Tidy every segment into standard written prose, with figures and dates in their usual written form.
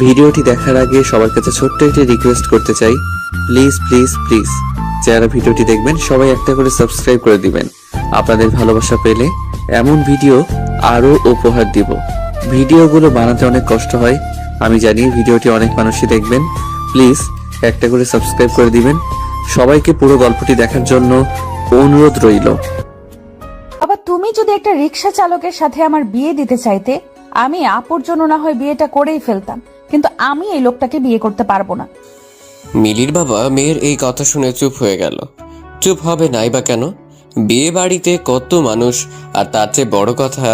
ভিডিওটি দেখার আগে সবার কাছে ছোট্ট একটি রিকোয়েস্ট করতে চাই, প্লিজ প্লিজ প্লিজ যারা ভিডিওটি দেখবেন সবাই একটা করে সাবস্ক্রাইব করে দিবেন। আপনাদের ভালোবাসা পেলে এমন ভিডিও আরো উপহার দিব। ভিডিওগুলো বানাতে অনেক কষ্ট হয়, আমি জানি। ভিডিওটি অনেক মানুষই দেখবেন, প্লিজ একটা করে সাবস্ক্রাইব করে দিবেন। সবাইকে পুরো গল্পটি দেখার জন্য অনুরোধ রইল। আবার তুমি যদি একটা রিক্সা চালকের সাথে আমার বিয়ে দিতে চাইতে, আমি আপুর জন্য না হয় বিয়েটা করেই ফেলতাম, কিন্তু আমি এই লোকটাকে বিয়ে করতে পারবো না। মিলির বাবা মেয়ের এই কথা শুনে চুপ হয়ে গেল। চুপ হবে নাই বা কেন? বিয়ে বাড়িতে কত মানুষ, আর তার চেয়ে বড় কথা,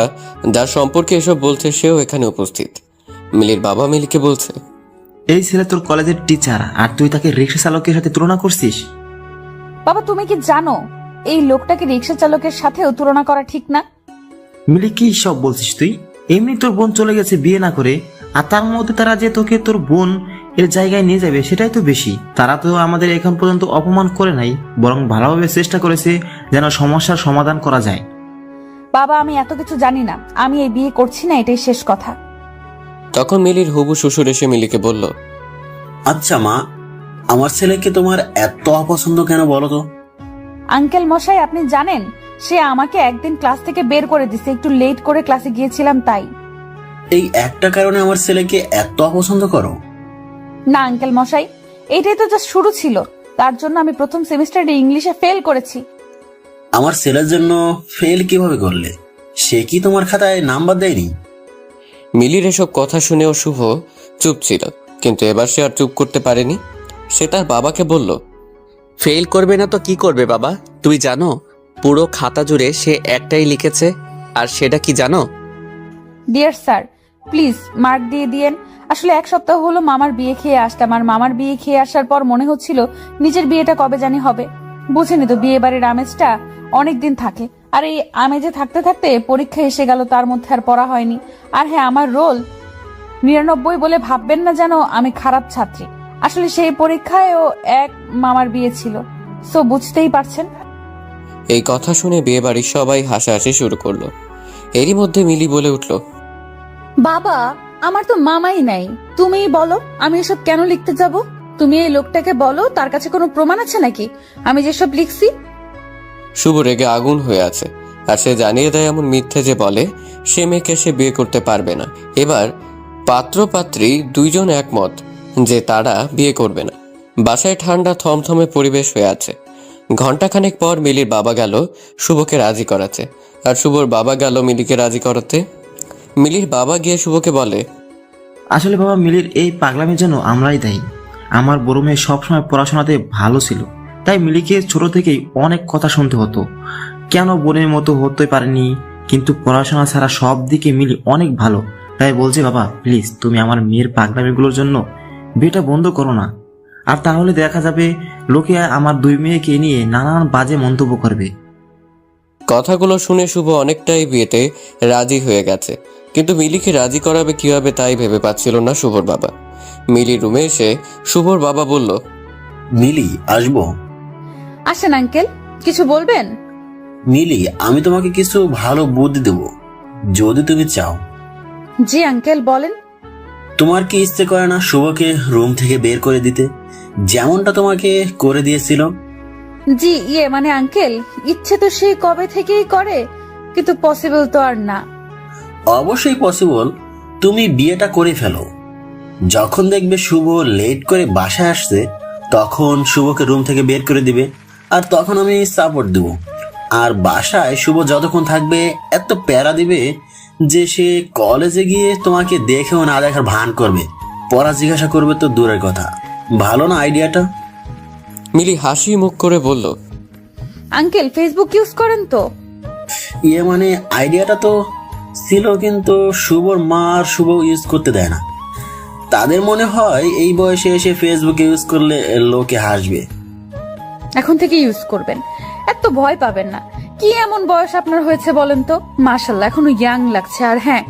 যার সম্পর্কে এসব বলছে সেও এখানে উপস্থিত। মিলির বাবা মিলিকে বলছে, এই ছেলে তোর কলেজের টিচার, আর তুই তাকে রিক্সা চালকের সাথে তুলনা করছিস? বাবা, তুমি কি জানো এই লোকটাকে রিক্সা চালকের সাথেও তুলনা করা ঠিক না? মিলি, কি সব বলছিস তুই? এমনি তোর বোন চলে গেছে বিয়ে না করে, আর তার মধ্যে তারা যে তোকে তোর বোন এর জায়গায় নিয়ে যাবে সেটাই তো বেশি। তারা তো আমাদের এখন পর্যন্ত অপমান করে নাই, বরং ভালোভাবে চেষ্টা করেছে যেন সমস্যার সমাধান করা যায়। বাবা, আমি এত কিছু জানি না, আমি এই বিয়ে করছি না, এটাই শেষ কথা। তখন মিলির হবু শ্বশুর এসে মিলিকে বলল, আচ্ছা মা, আমার ছেলেকে তোমার এত অপছন্দ কেন বলো তো? আঙ্কেল মশাই, আপনি জানেন সে আমাকে একদিন ক্লাস থেকে বের করে দিছে, একটু লেট করে ক্লাসে গিয়েছিলাম তাই। এই একটা কারণে আমার ছেলেকে এত অপছন্দ করো? না আঙ্কেল মশাই, এটাই তো জাস্ট শুরু ছিল। তার জন্য আমি প্রথম সেমিস্টারে ইংলিশে ফেল করেছি। আমার ছেলের জন্য ফেল কিভাবে করলে? সে কি তোমার খাতায় নাম্বার দেয়নি? মিলির এসব কথা শুনেও শুভ চুপ ছিল, কিন্তু এবার সে আর চুপ করতে পারেনি। সে তার বাবাকে বলল, ফেল করবে না তো কি করবে বাবা? তুমি জানো পুরো খাতা জুড়ে সে একটাই লিখেছে, আর সেটা কি জানো? ডিয়ার স্যার, প্লিজ মার্ক দিয়ে দিয়েন। আসলে এক সপ্তাহ হলো মামার বিয়ে খেয়ে আসলাম, আর মামার বিয়ে খেয়ে আসার পর মনে হচ্ছিল নিজের বিয়েটা কবে জানি হবে। বুঝেনি তো, বিয়ে বাড়ির আমেজটা অনেকদিন থাকে, আর এই আমেজে থাকতে থাকতে পরীক্ষা এসে গেল, তার মধ্যে আর পড়া হয়নি। আর হ্যাঁ, আমার রোল 99 বলে ভাববেন না যেন আমি খারাপ ছাত্রী। আসলে সেই পরীক্ষায়ও এক মামার বিয়ে ছিল, সো বুঝতেই পারছেন। এই কথা শুনে বিয়ে বাড়ির সবাই হাসাহাসি শুরু করলো। এরই মধ্যে মিলি বলে উঠল, বাবা, আমার তো মামাই নাই, তুমিই বলো আমি এসব কেন লিখতে যাব? তুমি এই লোকটাকে বলো তার কাছে কোনো প্রমাণ আছে নাকি আমি যেসব লিখছি। শুভ রেগে আগুন হয়ে আছে, আর সে জানিয়ে দেয় এমন মিথ্যে যে বলে সে মেয়েকে সে বিয়ে করতে পারবে না। এবার পাত্র পাত্রী দুইজন একমত যে তারা বিয়ে করবে না। বাসায় ঠান্ডা থমথমে পরিবেশ হয়ে আছে। ঘন্টাখানেক পর মিলির বাবা গেল শুভকে রাজি করাতে, আর শুভর বাবা গেল মিলিকে রাজি করাতে। মিলির বাবা গিয়ে শুভকে বলে, আসলে বাবা, মিলির এই পাগলামির জন্য আমরাই দায়ী। আমার বড় মেয়ে সবসময় পড়াশোনাতে ভালো ছিল, তাই মিলিকে ছোট থেকেই অনেক কথা শুনতে হতো, কেন বোনের মতো হতে পারেনি। কিন্তু পড়াশোনা ছাড়া সব দিকে মিলি অনেক ভালো। তাই বলছে বাবা, প্লিজ তুমি আমার মেয়ের পাগলামিগুলোর জন্য বিয়েটা বন্ধ করো না, আর তাহলে দেখা যাবে লোকে আমার দুই মেয়েকে নিয়ে নানান বাজে মন্তব্য করবে। কথাগুলো শুনে শুভ অনেকটাই বিয়েতে রাজি হয়ে গেছে, কিন্তু মিলিকে রাজি করাবে কিভাবে তাই ভেবে পাচ্ছিল না শুভর বাবা। মিলির রুমে এসে শুভর বাবা বলল, মিলি, আসবো? আসেন আঙ্কেল, কিছু বলবেন? মিলি, আমি তোমাকে কিছু ভালো বুদ্ধি দেবো যদি তুমি চাও। জি আঙ্কেল, বলেন। তোমার কি ইচ্ছে করে না শুভকে রুম থেকে বের করে দিতে, যেমনটা তোমাকে করে দিয়েছিল? জি মানে আঙ্কেল, ইচ্ছে তো সেই কবে থেকেই করে, কিন্তু পসিবল তো আর না। অবশ্যই পসিবল। তুমি বিয়েটা করে ফেলো। যখন দেখবে শুভ লেট করে বাসায় আসছে, তখন শুভকে রুম থেকে বের করে দিবে, আর তখন আমি সাপোর্ট দেব। আর বাসায় শুভ যতক্ষণ থাকবে এত প্যারা দিবে যে সে কলেজে গিয়ে তোমাকে দেখেও না দেখার ভান করবে, পড়া জিজ্ঞাসা করবে তো দূরের কথা। ভালো না আইডিয়াটা? মিলি হাসি মুখ করে বলল, আঙ্কেল ফেসবুক ইউজ করেন তো? মানে আইডিয়াটা তো ছিল, কিন্তু শুভর মা আর শুভ ইউজ করতে দেয় না। তাদের মনে হয় এই বয়সে এসে ফেসবুক ইউজ করলে লোকে হাসবে। এখন থেকে ইউজ করবেন, এত ভয় পাবেন না। কি এমন বয়স আপনার হয়েছে বলেন তো? মাশাআল্লাহ, এখনো ইয়াং লাগছে। আর হ্যাঁ,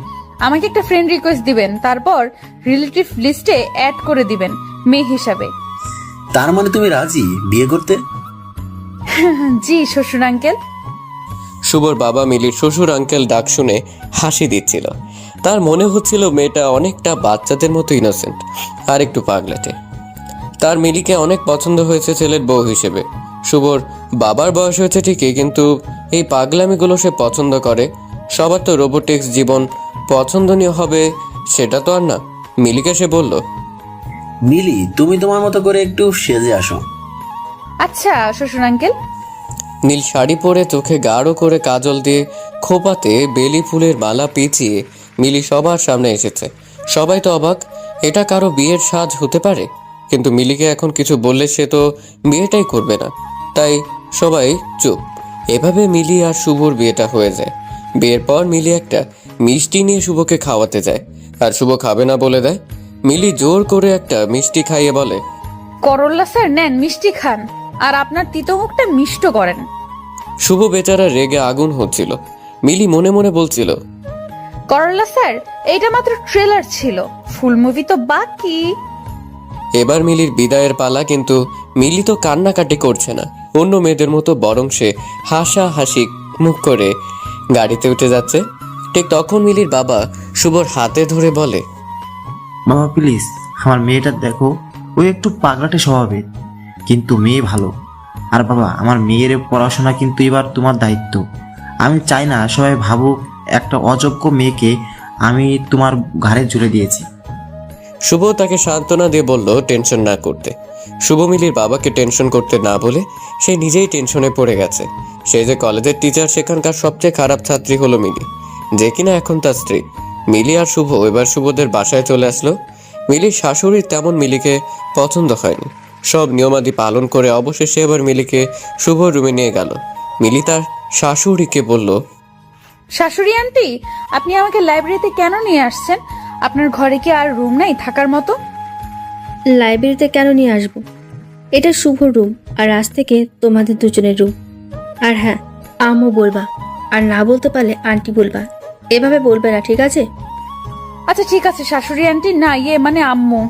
আমাকে একটা ফ্রেন্ড রিকোয়েস্ট দিবেন, তারপর রিলেটিভ লিস্টে অ্যাড করে দিবেন মেয়ে হিসাবে। তার মানে তুমি রাজি বিয়ে করতে? জি শ্বশুর আঙ্কেল। শুভর বাবা মিলির শ্বশুর আঙ্কেল ডাক শুনে হাসি দিচ্ছিল, তার মনে হচ্ছিল মেয়েটা অনেকটা বাচ্চাদের মতো ইনোসেন্ট আর একটু পাগলাটে। তার মিলিকে অনেক পছন্দ হয়েছে ছেলের বউ হিসেবে। শুভর বাবার বয়স হয়েছে ঠিকই, কিন্তু এই পাগলামিগুলো সে পছন্দ করে। সবার তো রোবোটিক্স জীবন পছন্দনীয় হবে সেটা তো আর না। মিলিকে সে বলল, মিলি, তুমি তোমার মতো করে একটু সেজে আসো। আচ্ছা শ্বশুর আঙ্কেল। নীল শাড়ি পরে চোখে গাঢ় করে কাজল দিয়ে খোপাতে বেলি ফুলের মালা পেঁচিয়ে মিলি সবার সামনে এসেছে। সবাই তো অবাক, এটা কারো বিয়ের সাজ হতে পারে? কিন্তু মিলিকে এখন কিছু বললে সে তো বিয়েটাই করবে না, তাই সবাই চুপ। এভাবে মিলি আর শুভর বিয়েটা হয়ে যায়। বিয়ের পর মিলি একটা মিষ্টি নিয়ে শুভকে খাওয়াতে যায়, আর শুভ খাবে না বলে দেয়। মিলি জোর করে একটা মিষ্টি খাইয়ে বলে, করল্লা স্যার নেন, মিষ্টি খান, আর আপনার তিতো মুখটা মিষ্ট করেন। শুভ বেচারা রেগে আগুন হচ্ছিল। মিলি মনে মনে বলছিল, করল্লা স্যার, এইটা মাত্র ট্রেলার ছিল, ফুল মুভি তো বাকি। এবার মিলির বিদায়ের পালা, কিন্তু মিলি তো কান্নাকাটি করছে না অন্য মেয়েদের মতো, বরং সে হাসি মুখ করে গাড়িতে উঠে যাচ্ছে। ঠিক তখন মিলির বাবা শুভর হাতে ধরে বলে, বাবা প্লিজ, আমার মেয়েটা দেখো, ও একটু পাগলাটে স্বভাবের, কিন্তু মেয়ে ভালো। আর বাবা, আমার মেয়ের পড়াশোনা কিন্তু এবার তোমার দায়িত্ব। আমি চাই না সবাই ভাবুক একটা অযোগ্য মেয়েকে আমি তোমার ঘাড়ে জুড়ে দিয়েছি। শুভ তাকে সান্ত্বনা দিয়ে বলল টেনশন না করতে। শুভ মিলির বাবাকে টেনশন করতে না বলে সে নিজেই টেনশনে পড়ে গেছে। সে যে কলেজের টিচার, সেখানকার সবচেয়ে খারাপ ছাত্রী হলো মিলি, যে কিনা এখন তার স্ত্রী। মিলি আর শুভ এবার শুভদের বাসায় চলে আসলো। মিলির শাশুড়ির তেমন মিলিকে পছন্দ হয়নি। সব নিয়মাদি পালন করে অবশেষে এবার মিলিকে শুভ রুমে নিয়ে গেল। মিলি তার শাশুড়িকে বলল, শাশুড়ি আন্টি, আপনি আমাকে লাইব্রেরিতে কেন নিয়ে আসছেন? আপনার ঘরে কি আর রুম নাই থাকার মতো? লাইব্রেরিতে কেন নিয়ে আসবো? এটা শুভ রুম, আর আজ থেকে তোমাদের দুজনের রুম। আর হ্যাঁ, আম্মু বলবা, আর না বলতে পারলে আন্টি বলবা। এভাবে বলবে না, ঠিক আছে? আচ্ছা ঠিক আছে শাশুড়ি আন্টি, না মানে আম্মু।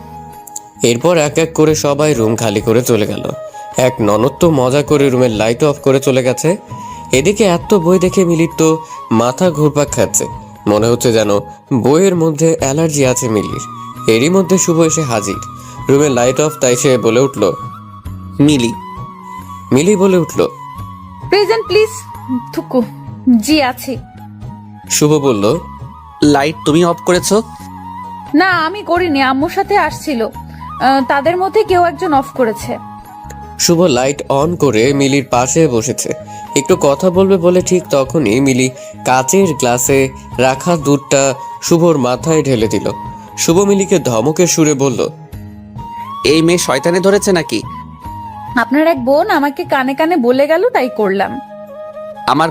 এরপর এক এক করে সবাই রুম খালি করে চলে গেল। এক ননদ তো মজা করে রুমের লাইট অফ করে চলে গেছে। এদিকে এত বই দেখে মিলির তো মাথা ঘুরপাক খাচ্ছে। মনে হচ্ছে যেন বইয়ের মধ্যে অ্যালার্জি আছে মিলির। এরই মধ্যে শুভ এসে হাজির। রুমের লাইট অফ, তাই সে বলে উঠল, মিলি বলে উঠল, প্রেজেন্ট প্লিজ। থুকু, জি আছি। শুভ বলল, লাইট তুমি অফ করেছো? না আমি করিনি, আম্মুর সাথে আসছিল, তাদের মধ্যে কেউ একজন অফ করেছে। শুভ লাইট অন করে মিলির পাশে বসেছে। একটু কথা বলবে বলে ঠিক তখনই মিলি কাচের গ্লাসে রাখা দুধটা শুভর মাথায় ঢেলে দিল। শুভ মিলিকে ধমকের সুরে বলল, এই মেয়ে শয়তানে ধরেছে নাকি? আপনার এক বোন আমাকে কানে কানে বলে গেল, তাই করলাম। আমার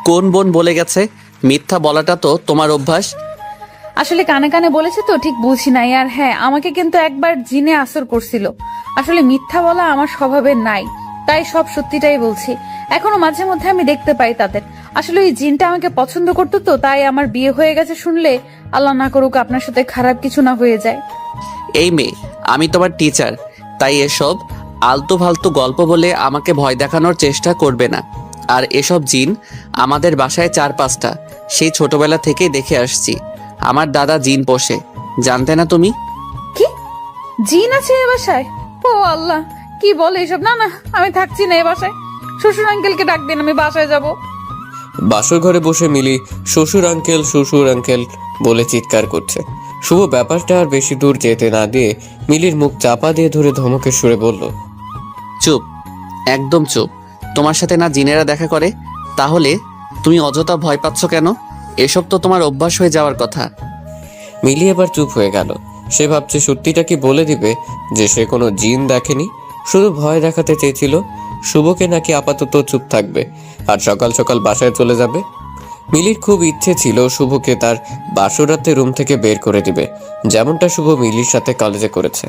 কোন বোন বলে গেছে? মিথ্যা বলাটা তো তোমার অভ্যাস। আসলে কানে কানে বলেছে তো ঠিক বুঝি নাই। আর হ্যাঁ, আমাকে কিন্তু একবার জিনে আসর করছিল। আসলে মিথ্যা বলা আমার স্বভাবের নাই, তাই সব সত্যিটাই বলছি। এখনো মাঝে মধ্যে আমি দেখতে পাই তাদের। আসলে ওই জিনটা আমাকে পছন্দ করতো তো, তাই আমার বিয়ে হয়ে গেছে শুনলে আল্লাহ না করুক আপনার সাথে খারাপ কিছু না হয়ে যায়। এই মেয়ে, আমি তোমার টিচার, তাই এসব আলতু ফালতু গল্প বলে আমাকে ভয় দেখানোর চেষ্টা করবে না। আর এসব জিন আমাদের বাসায় 4-5টা, সেই ছোটবেলা থেকেই দেখে আসছি। আমার দাদা জিন পোষে, জানতে না তুমি? কি জিন আছে এ বাসায়? ও আল্লাহ, কি বলে এসব? না না, আমি থাকছি না এ বাসায়। শ্বশুর আঙ্কেলকে ডাক দিন, আমি বাসায় যাব। বাসর ঘরে বসে মিলি শ্বশুর আঙ্কেল বলে চিৎকার করছে। শুভ ব্যাপারটা আর বেশি দূর যেতে না দিয়ে মিলির মুখ চাপা দিয়ে ধরে ধমকের সুরে বলল, চুপ, একদম চুপ। তোমার সাথে না জিনেরা দেখা করে, তাহলে তুমি অযথা ভয় পাচ্ছ কেন? এসব তো তোমার অভ্যাস হয়ে যাওয়ার কথা। মিলি এবার চুপ হয়ে গেল। সে ভাবছে সত্যিটা কি বলে দিবে যে সে কোনো জিন দেখেনি, শুধু ভয় দেখাতে চেয়েছিল। শুভকে নাকি আপাতত চুপ থাকবে আর সকাল সকাল বাসায় চলে যাবে। মিলির খুব ইচ্ছে ছিল শুভকে তার বাসরাতে রুম থেকে বের করে দিবে, যেমনটা শুভ মিলির সাথে কলেজে করেছে।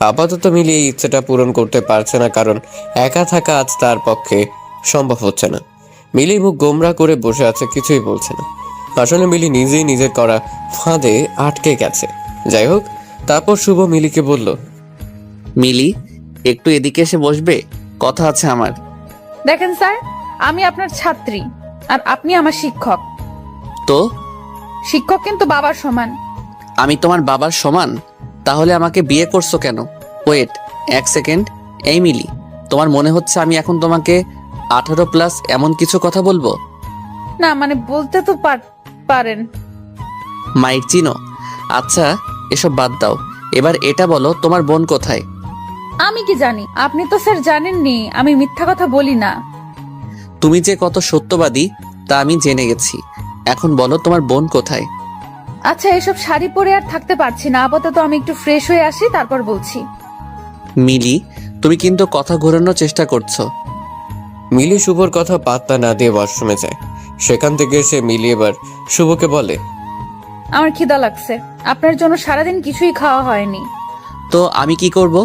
আপাতত মিলি এই ইচ্ছেটা পূরণ করতে পারছে না, কারণ একা থাকা আজ তার পক্ষে সম্ভব হচ্ছে না। মিলি মুখ গোমরা করে বসে আছে, কিছুই বলছে না। আসলে মিলি নিজেই নিজের করা ফাঁদে আটকে গেছে। যাই হোক, তারপর শুভ মিলিকে বলল, মিলি, একটু এদিকে এসে বসবে, কথা আছে আমার। দেখেন স্যার, আমি আপনার ছাত্রী আর আপনি আমার শিক্ষক। তো শিক্ষক কিন্তু বাবার সমান। আমি তোমার বাবার সমান? তাহলে আমাকে বিয়ে করছো কেন? ওয়েট, এক সেকেন্ড। এই মিলি, তোমার মনে হচ্ছে আমি এখন তোমাকে 18+ এমন কিছু কথা বলবো? না মানে বলতে তো পারেন। মাইক চিনো? আচ্ছা, এসব বাদ দাও। এবার এটা বলো, তোমার বোন কোথায়? আমি কি জানি? আপনি তো স্যার জানেননি আমি মিথ্যা কথা বলি না। তুমি যে কত সত্যবাদী তা আমি জেনে গেছি। এখন বলো, তোমার বোন কোথায়? আচ্ছা, এসব শাড়ি পরে আর থাকতে পারছি না, আপাতত আমি একটু ফ্রেশ হয়ে আসি, তারপর বলছি। মিলি, তুমি কিন্তু কথা ঘোরানোর চেষ্টা করছো। মিলি শুভর কথা পাত্তা না দিয়ে ওয়াশরুমে যায়। সেখান থেকে এসে মিলি এবার শুভকে বলে, আমার খিদা লাগছে, আপনার জন্য সারাদিন কিছুই খাওয়া হয়নি। তো আমি কি করব?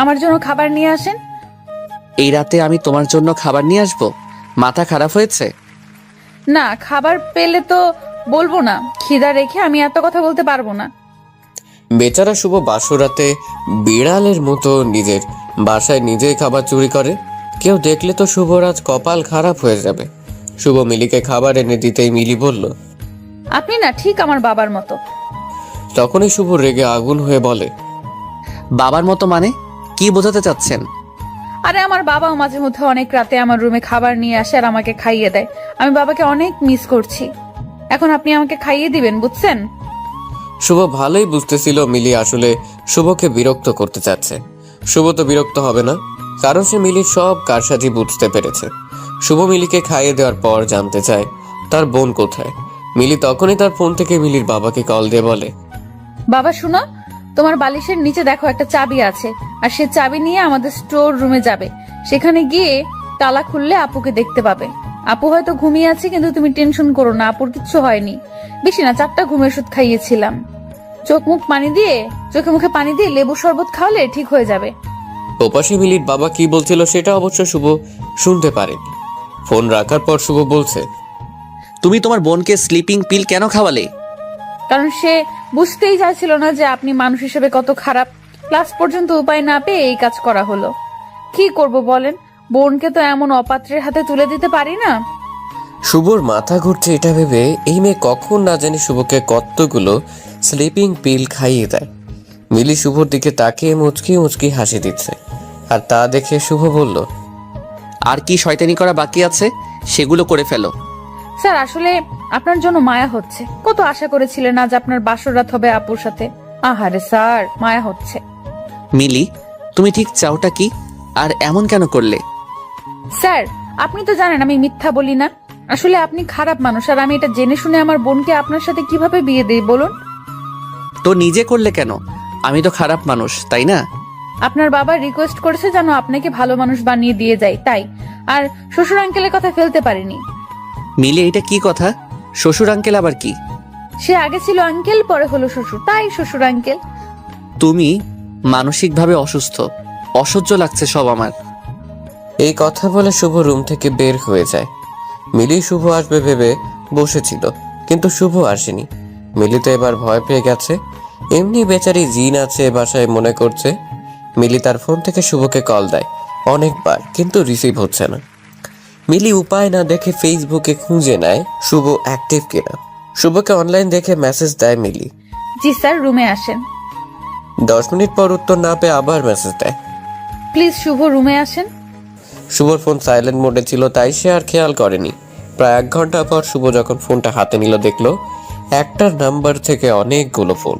আমার জন্য খাবার নিয়ে আসেন। এই রাতে আমি তোমার জন্য খাবার নিয়ে আসবো? মাথা খারাপ হয়েছে? না, খাবার পেলে তো বলবো না, খিদা রেখে আমি এত কথা বলতে পারবো না। বেচারা শুভ বাসরাতে বিড়ালের মতো নিজের বাসায় নিজেই খাবার চুরি করে। কেউ দেখলে তো শুভর আজ কপাল খারাপ হয়ে যাবে। শুভ মিলিকে খাবার এনে দিতেই মিলি বলল, আপনি না ঠিক আমার বাবার মতো। তখনই শুভ রেগে আগুন হয়ে বলে, বাবার মতো মানে? কি বোঝাতে চাচ্ছেন? আরে আমার বাবাও মাঝে মধ্যে অনেক রাতে আমার রুমে খাবার নিয়ে আসে আর আমাকে খাইয়ে দেয়। আমি বাবাকে অনেক মিস করছি। এখন আপনি আমাকে খাইয়ে দিবেন, বুঝছেন? শুভ ভালোই বুঝতেছিল মিলি আসলে শুভকে বিরক্ত করতে চাচ্ছে। শুভ তো বিরক্ত হবে না, কারণ সে মিলির সব কারসাজি বুঝতে পেরেছে। শুভ মিলিকে খাইয়ে দেওয়ার পর জানতে চায় তার বোন কোথায়। মিলি তখনই তার ফোন থেকে মিলির বাবাকে কল দিয়ে বলে, বাবা শুনো, তোমার বালিশের নিচে দেখো একটা চাবি আছে, আর সে চাবি নিয়ে আমাদের স্টোর রুমে যাবে। সেখানে গিয়ে তালা খুললে আপুকে দেখতে পাবে। আপু হয়তো ঘুমিয়ে আছে, কিন্তু তুমি টেনশন করো না, আপুর কিচ্ছু হয়নি। বেশি না, 4টা ঘুমের ওষুধ খাইয়েছিলাম। চোখে মুখে পানি দিয়ে লেবু শরবত খাওয়ালে ঠিক হয়ে যাবে। ওপাশে মিলির বাবা কি বলছিল সেটা অবশ্য শুভ শুনতে পারেনি। ফোন রাখার পর শুভ বলছে, তুমি তোমার বোনকে স্লিপিং পিল কেন খাওয়ালে? কারণ সে বুঝতেই চাইছিল না যে আপনি মানুষ হিসেবে কত খারাপ। ক্লাস পর্যন্ত উপায় না পেয়ে এই কাজ করা হলো। কি করব বলেন, বোনকে তো এমন অপাত্রের হাতে তুলে দিতে পারি না। শুভর মাথা ঘুরছে এটা ভেবে এই মেয়ে কখন না জানি শুভকে কতগুলো স্লিপিং পিল খাইয়ে দেয়। মিলি শুভর দিকে তাকিয়ে মুচকি মুচকি হাসি দিচ্ছে, আর তা দেখে শুভ বলল, আর কি শয়তানি করা বাকি আছে সেগুলো করে ফেলো। স্যার আসলে আপনার জন্য মায়া হচ্ছে। কত আশা করেছিলেন আজ আপনার বাসর রাত হবে আপুর সাথে। আহারে স্যার, মায়া হচ্ছে। মিলি, তুমি ঠিক চাওটা কি? আর এমন কেন করলে? স্যার আপনি তো জানেন আমি মিথ্যা বলি না। আসলে আপনি খারাপ মানুষ, আর আমি এটা জেনে শুনে আমার বোনকে আপনার সাথে কিভাবে বিয়ে দেই বলুন? তো নিজে করলে কেন? আমি তো খারাপ মানুষ, তাই না? আপনার বাবা রিকোয়েস্ট করেছে যেন আপনাকে ভালো মানুষ বানিয়ে দিয়ে যায়, তাই। আর শ্বশুর আঙ্কেলের কথা ফেলতে পারিনি। মিলি, এটা কি কথা? শ্বশুর আঙ্কেল আবার কি? সে আগে ছিল আঙ্কেল, পরে হলো শ্বশুর, তাই শ্বশুর আঙ্কেল। তুমি মানসিকভাবে অসুস্থ। অসহ্য লাগছে সব আমার। এই কথা বলে শুভ রুম থেকে বের হয়ে যায়। মিলি শুভ আসবে ভেবে বসেছিল, কিন্তু শুভ আসেনি। মিলি তো এবার ভয় পেয়ে গেছে। এমনি বেচারি জিন আছে বাসায় মনে করছে। মিলি তার ফোন থেকে শুভকে কল দেয় অনেকবার, কিন্তু রিসিভ হচ্ছে না। মিলি উপায় না দেখে ফেসবুকে খুঁজে নেয় শুভ অ্যাক্টিভ কিনা। শুভকে অনলাইন দেখে মেসেজ দেয় মিলি। জি স্যার, রুমে আসেন। 10 মিনিট পর উত্তর না পেয়ে আবার মেসেজ দেয়। প্লিজ শুভ রুমে আসেন। শুভর ফোন সাইলেন্ট মোডে ছিল, তাই সে আর খেয়াল করেনি। প্রায় 1 ঘন্টা পর শুভ যখন ফোনটা হাতে নিল, দেখলো একটার নাম্বার থেকে অনেকগুলো ফোন।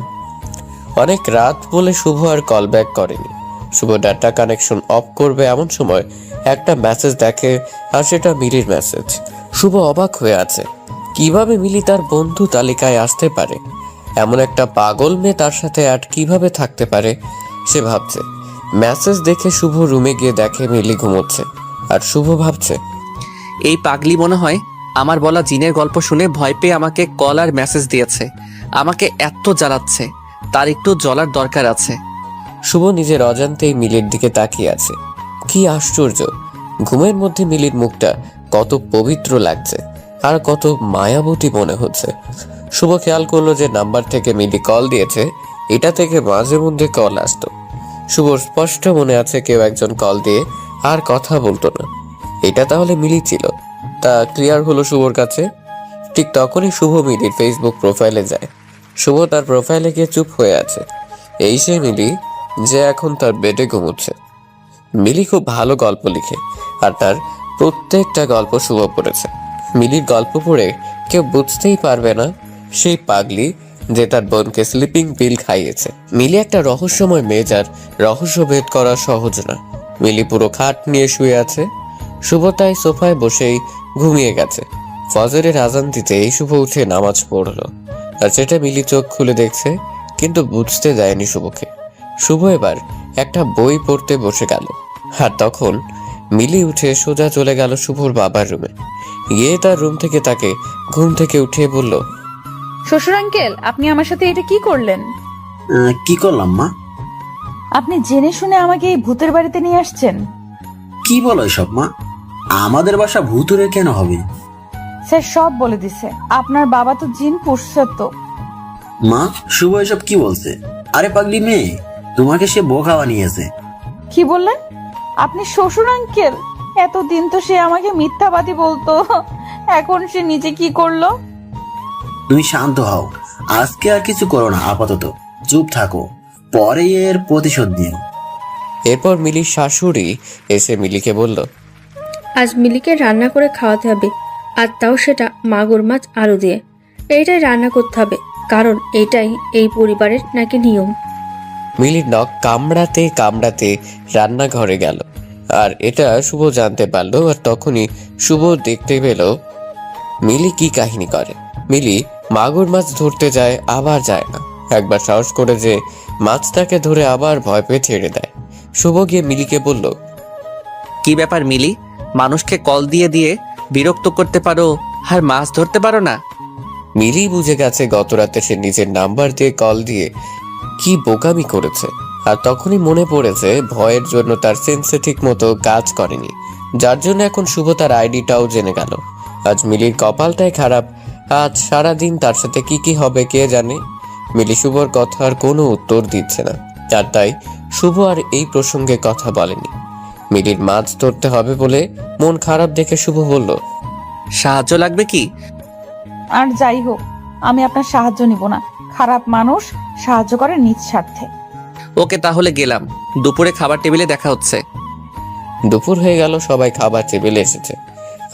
অনেক রাত বলে শুভ আর কল ব্যাক করেনি। শুভ ডাটা কানেকশন অফ করবে এমন সময় একটা মেসেজ দেখে, আর সেটা মিলির মেসেজ। শুভ অবাক হয়ে আছে, কিভাবে মিলি তার বন্ধু তালিকায় আসতে পারে? এমন একটা পাগল মেয়ে তার সাথে আর কিভাবে থাকতে পারে সে ভাবছে। মেসেজ দেখে শুভ রুমে গিয়ে দেখে মিলি ঘুমোচ্ছে, আর শুভ ভাবছে, এই পাগলি মনে হয় আমার বলা জিনের গল্প শুনে ভয় পেয়ে আমাকে কল আর মেসেজ দিয়েছে। আমাকে এত জ্বালাচ্ছে, তার একটু জ্বলার দরকার আছে। শুভ নিজের অজান্তেই মিলির দিকে তাকিয়ে আছে। কি আশ্চর্য, ঘুমের মধ্যে মিলির মুখটা কত পবিত্র লাগছে, আর কত মায়াবতী মনে হচ্ছে। শুভ খেয়াল করলো যে নাম্বার থেকে মিলি কল দিয়েছে, এটা থেকে মাঝে মধ্যে কল আসতো। শুভর স্পষ্ট মনে আছে কেউ একজন কল দিয়ে আর কথা বলতো না। এটা তাহলে মিলি ছিল, তা ক্লিয়ার হলো শুভর কাছে। ঠিক তখনই শুভ মিলির ফেসবুক প্রোফাইলে যায়। শুভ তার প্রোফাইলে গিয়ে চুপ হয়ে আছে। এই সে মিলি যে এখন তার বেডে ঘুমোচ্ছে। মিলি খুব ভালো গল্প লিখে আর তার প্রত্যেকটা গল্প শুভ পড়েছে। মিলির গল্প পড়ে কেউ বুঝতেই পারবে না সেই পাগলি যে তার বোনকে স্লিপিং পিল খাইয়েছে। মিলি একটা রহস্যময় মেয়ে, যার রহস্য ভেদ করা সহজ না। মিলি পুরো খাট নিয়ে শুয়ে আছে। শুভ তাই সোফায় বসেই ঘুমিয়ে গেছে। ফজরের আজান দিতেই শুভ উঠে নামাজ পড়লো। আর সেটা মিলি চোখ খুলে দেখছে, কিন্তু বুঝতে দেয়নি শুভকে। শুভ এবার একটা বই পড়তে বসে গেল। আর তখন মিলি উঠে সোজা চলে গেল শুভর বাবার রুমে। গিয়ে তার রুম থেকে তাকে ঘুম থেকে উঠিয়ে বলল, শ্বশুর আঙ্কেল, আপনি আমার সাথে এটা কি করলেন? কি করলাম মা? আপনি জেনে শুনে আমাকে এই ভূতের বাড়িতে নিয়ে আসছেন? কি বলো এসব মা? আমাদের বাসা ভূতুরে কেন হবে? স্যার সব বলে দিছে। আপনার বাবা তো জিন পুষছে তো। মা, শুভ এসব কি বলছে? আরে পাগলি মেয়ে, তোমাকে সে বোকা বানিয়েছে। কি বললেন আপনি? শ্বশুর আঙ্কেল, এতদিন তো সে আমাকে মিথ্যাবাদী বলতো, এখন সে নিজে কি করলো? তুমি শান্ত হও, আজকে আর কিছু করো না, আপাতত চুপ থাকো, পরে এর প্রতিশোধ নিও। এরপর মিলির শাশুড়ি এসে মিলিকে বলল, আজ মিলিকে রান্না করে খাওয়াতে হবে, আর তাও সেটা মাগুর মাছ আলু দিয়ে। এইটাই রান্না করতে হবে, কারণ এটাই এই পরিবারের নাকি নিয়ম। মিলির নখ কামড়াতে কামড়াতে রান্নাঘরে গেল। আর এটা শুভ জানতে পারলো। আর তখনই শুভ দেখতে পেল মিলি কি কাহিনী করে। মিলি মাগুর মাছ ধরতে যায়, আবার যায় না। একবার সাহস করে যে মাছটাকে ধরে আবার ভয় পেয়ে ছেড়ে দেয়। শুভ গিয়ে মিলিকে বলল, কি ব্যাপার মিলি? মানুষকে কল দিয়ে দিয়ে বিরক্ত করতে পারো আর মাছ ধরতে পারো না? মিলি বুঝে গেছে গত রাতে সে নিজের নাম্বার দিয়ে কল দিয়ে কি বোকামি করেছে। আর তখনই মনে পড়েছে ভয়ের জন্য তার সেন্সে ঠিক মতো কাজ করেনি, যার জন্য এখন শুভ তার আইডিটাও জেনে গেল। আজ মিলির কপালটাই খারাপ। আজ সারাদিন তার সাথে কি কি হবে কে জানে। মিলি শুভর কথার কোনো উত্তর দিচ্ছে না, আর তাই শুভ আর এই প্রসঙ্গে কথা বলেনি। মিলির মাছ ধরতে হবে বলে মন খারাপ দেখে শুভ বলল, সাহায্য লাগবে কি? আর যাই হোক, আমি আপনার সাহায্য নিব না। খারাপ মানুষ সাহায্য করে নিজ স্বার্থে। ওকে, তাহলে গেলাম। দুপুরে খাবার টেবিলে দেখা হচ্ছে। দুপুর হয়ে গেল, সবাই খাবার টেবিলে এসেছে।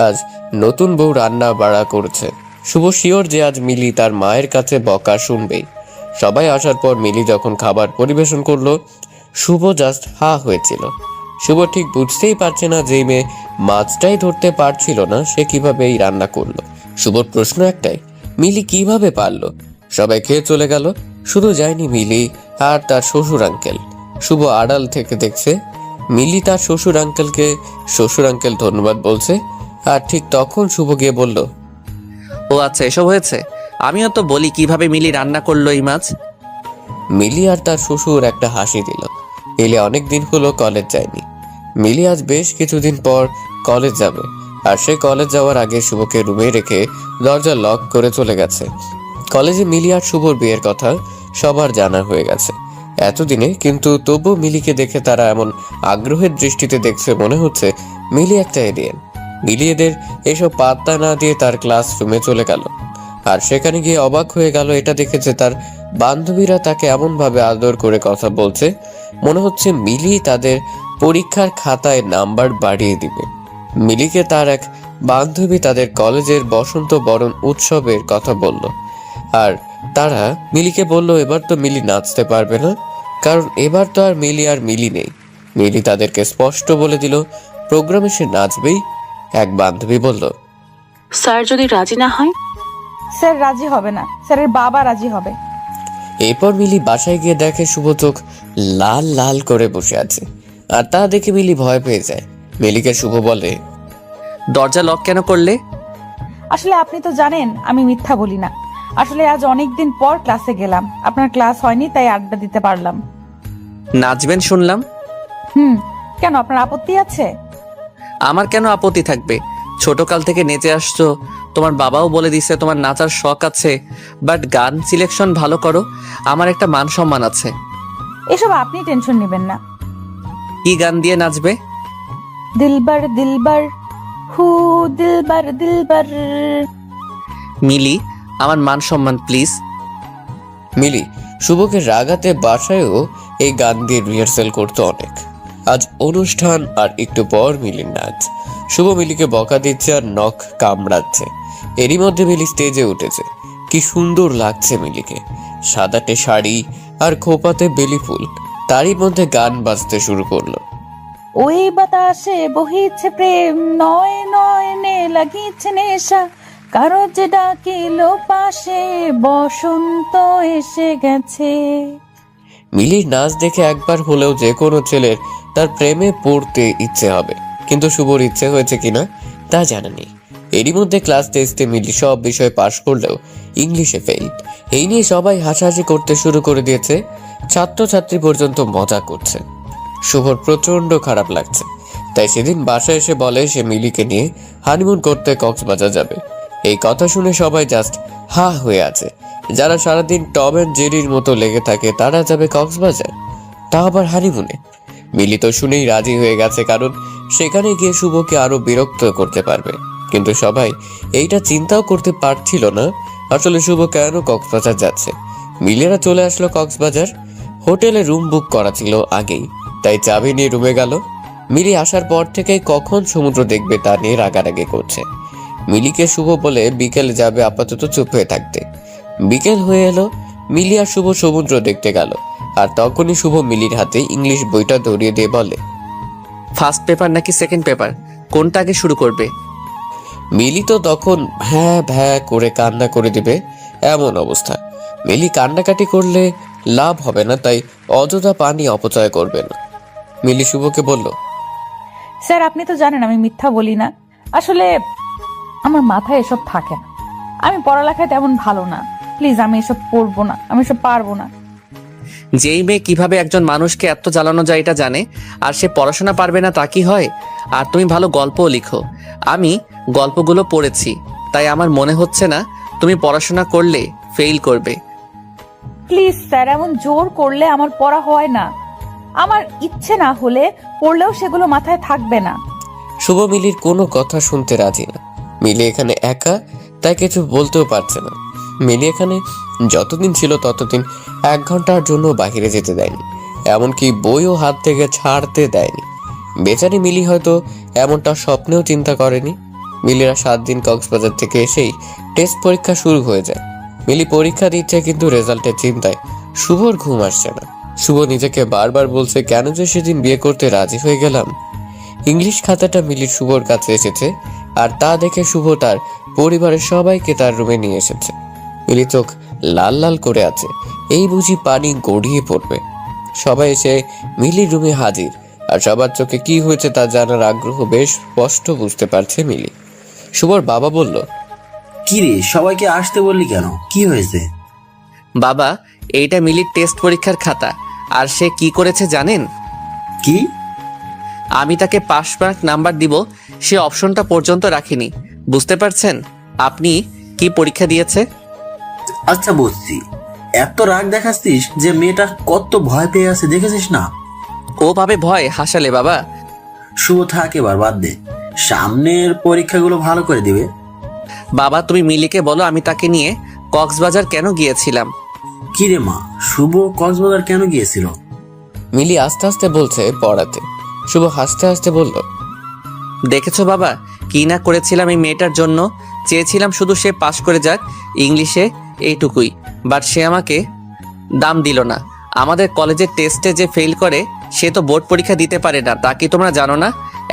আজ নতুন বউ রান্না বাড়া করছে। শুভ শিওর যে আজ মিলি তার মায়ের কাছে বকা শুনবেই। সবাই আসার পর মিলি যখন খাবার পরিবেশন করলো, শুভ জাস্ট হা হয়েছিল। শুভ ঠিক বুঝতেই পারছে না যে মেয়ে মাছটাই ধরতে পারছিল না, সে কিভাবে এই রান্না করলো। শুভর প্রশ্ন একটাই, মিলি কিভাবে পারলো? সবাই খেয়ে চলে গেল, শুধু যায়নি মিলি আর তার শ্বশুর আঙ্কেল। শুভ আড়াল থেকে দেখছে মিলি তার শ্বশুর আঙ্কেল ধন্যবাদ বলছে। আর ঠিক তখন শুভ গিয়ে বলল, ও আচ্ছা, এসব হয়েছে। আমিও তো বলি কিভাবে মিলি রান্না করলো এই মাছ। মিলি আর তার শ্বশুর একটা হাসি দিল। মিলি অনেক দিন হলো কলেজ যায়নি। মিলি আজ বেশ কিছুদিন পর কলেজ যাবে, আর সে কলেজ যাওয়ার আগে শুভকে রুমে রেখে দরজা লক করে চলে গেছে। কলেজে মিলি আর শুভর বিয়ের কথা সবার জানা হয়ে গেছে এতদিনে, কিন্তু তবু মিলিকে দেখে তারা এমন আগ্রহের দৃষ্টিতে দেখছে মনে হচ্ছে মিলি একটা এলিয়েন। মিলি এদের এসব পাত্তা না দিয়ে তার ক্লাসরুমে চলে গেল। আর সেখানে গিয়ে অবাক হয়ে গেল এটা দেখে যে তার বান্ধবীরা তাকে এমনভাবে আদর করে কথা বলছে মনে হচ্ছে মিলি তাদের পরীক্ষার খাতায় নাম্বার বাড়িয়ে দিবে। মিলিকে তার এক বান্ধবী তাদের কলেজের বসন্ত বরণ উৎসবের কথা বলল। আর তারা মিলিকে বলল এবার তো মিলি নাচতে পারবে না, কারণ এবার তো আর মিলি নেই। মিলি তাদেরকে স্পষ্ট বলে দিল প্রোগ্রামে সে নাচবেই। এক বান্ধবী বলল, স্যার যদি রাজি না হয়? স্যার রাজি হবে না, স্যারের বাবা রাজি হবে। এরপর মিলি বাসায় গিয়ে দেখে শুভ চোখ লাল লাল করে বসে আছে। আর তা দেখে মিলি ভয় পেয়ে যায়। মিলিকে শুভ বলে, দরজা লক কেন করলে? আসলে আপনি তো জানেন আমি মিথ্যা বলি না। আসলে আজ অনেকদিন পর ক্লাসে গেলাম, আপনার ক্লাস হয়নি তাই আড্ডা দিতে পারলাম। নাচবেন শুনলাম। কেন, আপনার আপত্তি আছে? আমার কেন আপত্তি থাকবে? ছোটকাল থেকে নেচে আসছো, তোমার বাবাও বলে দিছে তোমার নাচার শখ আছে, বাট গান সিলেকশন ভালো করো। আমার একটা মান সম্মান আছে। এসব আপনি টেনশন নেবেন না। কি গান দিয়ে নাচবে? দিলবার দিলবার হু দিলবার দিলবার। মিলি, আমার মান সম্মান প্লিজ। মিলি শুভকে রাগাতে বাসায়ও এই গান দিয়ে রিহার্সেল করতো অনেক। আজ অনুষ্ঠান আর একটু পর মিলির নাচ। শুভ মিলিকে বকা দিচ্ছে আর নখ কামড়াচ্ছে। এরই মধ্যে মিলি স্টেজে উঠেছে। কি সুন্দর লাগছে মিলিকে, সাদাটে শাড়ি আর খোপাতে বেলি ফুল। তারই মধ্যে গান বাজতে শুরু করলো। ওই বাতাসে বহিছে প্রেম, নয় নয়নে লাগিছে নেশা, কারো যে ডাকিল পাশে, বসন্ত এসে গেছে। মিলির নাচ দেখে একবার হলেও যে কোনো ছেলের তার প্রেমে পড়তে ইচ্ছে হবে, কিন্তু শুভর ইচ্ছে হয়েছে কিনা তা জানা নেই। এরই মধ্যে ক্লাস টেস্টে মিলি সব বিষয়ে পাশ করলেও ইংলিশে ফেল। এই নিয়ে সবাই হাসাহাসি করতে শুরু করে দিয়েছে, ছাত্রছাত্রী পর্যন্ত মজা করছে। শুভর প্রচন্ড খারাপ লাগছে, তাই সেদিন বাসায় এসে বলে সে মিলিকে নিয়ে হানিমুন করতে কক্সবাজার যাবে। এই কথা শুনে সবাই জাস্ট হা হয়ে আছে। যারা সারাদিন টম অ্যান্ড জেরির মতো লেগে থাকে তারা যাবে কক্সবাজার, তা আবার হানিমুনে। মিলি তো শুনেই রাজি হয়ে গেছে, কারণ সেখানে গিয়ে শুভকে আরো বিরক্ত করতে পারবে। কিন্তু সবাই এইটা চিন্তাও করতে পারছিল না আসলে শুভ কেন কক্সবাজার যাচ্ছে। মিলিরা চলে আসলো কক্সবাজার। হোটেলে রুম বুক করা ছিল আগেই, তাই চাবি নিয়ে রুমে গেল। মিলি আসার পর থেকে কখন সমুদ্র দেখবে তা নিয়ে রাগারাগি করছে। মিলিকে শুভ বলে বিকেলে যাবে, আপাতত চুপ হয়ে থাকতে। বিকেল হয়ে এলো, মিলি আর শুভ সমুদ্র দেখতে গেল। আর তখনই শুভ মিলির হাতে ইংলিশ বইটা ধরিয়ে দিয়ে বলে, ফার্স্ট পেপার নাকি সেকেন্ড পেপার, কোনটা আগে শুরু করবে? মিলি তো তখন ভ্যাঁ ভ্যাঁ করে কান্না করে দিবে এমন অবস্থা। মিলি কান্নাকাটি করলে লাভ হবে না, তাই অযথা পানি অপচয় করবে না। মিলি শুভকে বলল, স্যার আপনি তো জানেন আমি মিথ্যা বলি না, আসলে আমার মাথায় এসব থাকে না, আমি পড়ালেখায় তেমন ভালো না, প্লিজ আমি এসব পড়বো না, আমি এসব পারবো না। যেই মেয়ে কিভাবে একজন মানুষকে এত জ্বালানো যায় এটা জানে, আর সে পড়াশোনা পারবে না তা কি হয়? আর তুমি ভালো গল্পও লিখো, আমি গল্পগুলো পড়েছি, তাই আমার মনে হচ্ছে না তুমি পড়াশোনা করলে ফেল করবে। প্লিজ স্যার, এমন জোর করলে আমার পড়া হয় না, আমার ইচ্ছে না হলে পড়লেও সেগুলো মাথায় থাকবে না। শুভ মিলির কোনো কথা শুনতে রাজি না। মিলি এখানে একা, তাই কিছু বলতেও পারছে না। মিলি এখানে যতদিন ছিল ততদিন 1 ঘন্টার জন্য বাইরে যেতে দেয়নি, এমনকি বইও হাত থেকে ছাড়তে দেয়নি। বেচারি মিলি হয়তো এমনটা স্বপ্নেও চিন্তা করেনি। মিলিরা 7 দিন কক্সবাজার থেকে এসেই টেস্ট পরীক্ষা শুরু হয়ে যায়। মিলি পরীক্ষা দিচ্ছে, কিন্তু রেজাল্টের চিন্তায় শুভর ঘুম আসছে না। শুভ নিজেকে বারবার বলছে, কেন যে সেদিন বিয়ে করতে রাজি হয়ে গেলাম। ইংলিশ খাতাটা মিলির শুভর কাছে এসেছে, আর তা দেখে শুভ তার পরিবারের সবাইকে তার রুমে নিয়ে এসেছে। মিলি চোখ লাল লাল করে আছে, এই বুঝি পানি গড়িয়ে পড়বে। সবাই এসে মিলির রুমে হাজির, আর সবার চোখে কি হয়েছে তা জানার আগ্রহ বেশ স্পষ্ট বুঝতে পারছে মিলি। শুভর বাবা বলল, কি রে, সবাইকে আসতে বললি কেন, কি হয়েছে? বাবা, এইটা মিলির টেস্ট পরীক্ষার খাতা, আর সে কি করেছে জানেন? কি? আমি তাকে পাস মার্ক নাম্বার দিব, সে অপশনটা পর্যন্ত রাখিনি। বুঝতে পারছেন আপনি কি পরীক্ষা দিয়েছে? আচ্ছা বুঝছি, এত রাগ দেখাচ্ছিস যে মেয়েটা কত ভয় পেয়ে আছে, দেখেছিস না? ও ভাবে ভয় হাসালে বাবা। শুভ থাক, এবার বাদ দে, সামনের পরীক্ষাগুলো ভালো করে দিবে। বাবা তুমি মিলিকে বলো আমি তাকে নিয়ে কক্সবাজার কেন গিয়েছিলাম। কি রে মা, শুভ কক্সবাজার কেন গিয়েছিল? মিলি আস্তে আস্তে বলছে পড়াতে। শুভ হাসতে হাসতে বলল, দেখেছো বাবা, কি না করেছিলাম এই মেয়েটার জন্য। চেয়েছিলাম শুধু সে পাশ করে যাক ইংলিশে, এইটুকুই। বাট সে আমাকে দাম দিল না। আমাদের কলেজের টেস্টে যে ফেল করে সে তো বোর্ড পরীক্ষা দিতে পারে না, তা কি তোমরা জানো না?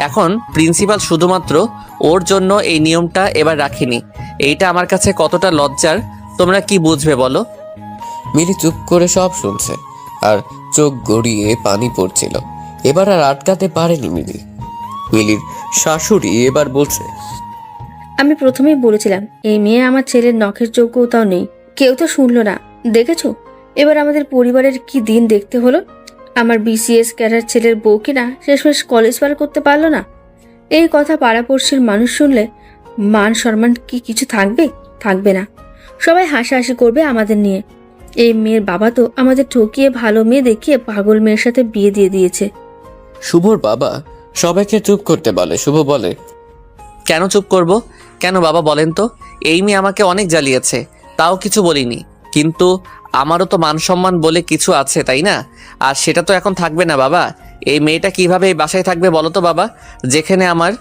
এখন প্রিন্সিপাল শুধুমাত্র ওর জন্য এই নিয়মটা এবার রাখিনি। এইটা আমার কাছে কতটা লজ্জার তোমরা কি বুঝবে বলো? মিলি চুপ করে সব শুনছে, আর চোখ গড়িয়ে পানি পড়ছিল। এবার আর আটকাতে পারেনি মিলি। মিলির শাশুড়ি এবার বলছে, আমি প্রথমেই বলেছিলাম এই মেয়ে আমার ছেলের নখের যোগ্যতাও নেই, কেউ তো শুনলো না। দেখেছো এবার আমাদের পরিবারের কি দিন দেখতে হলো। আমার বিসিএস ক্যাডার ছেলের বউ কিনা শেষমেশ কলেজ পার করতে পারলো না। এই কথা পাড়াপড়শির মানুষ শুনলে মান সম্মান কি কিছু থাকবে? থাকবে না। সবাই হাসাহাসি করবে আমাদের নিয়ে। এই মেয়ের বাবা তো আমাদের ঠকিয়ে ভালো মেয়ে দেখিয়ে পাগল মেয়ের সাথে বিয়ে দিয়ে দিয়েছে। শুভর বাবা সবাইকে চুপ করতে বলে। শুভ বলে, কেন চুপ করব? কেন বাবা বলেন তো? এই মেয়ে আমাকে অনেক জ্বালিয়েছে, তাও কিছু বলিনি। কিন্তু আমারও তো মান সম্মান বলে কিছু আছে, তাই না? আর সেটা তো এখন থাকবে না বাবা। এই মেয়েটা কিভাবে এই বাসায় থাকবে বলো তো বাবা? যেখানে আমার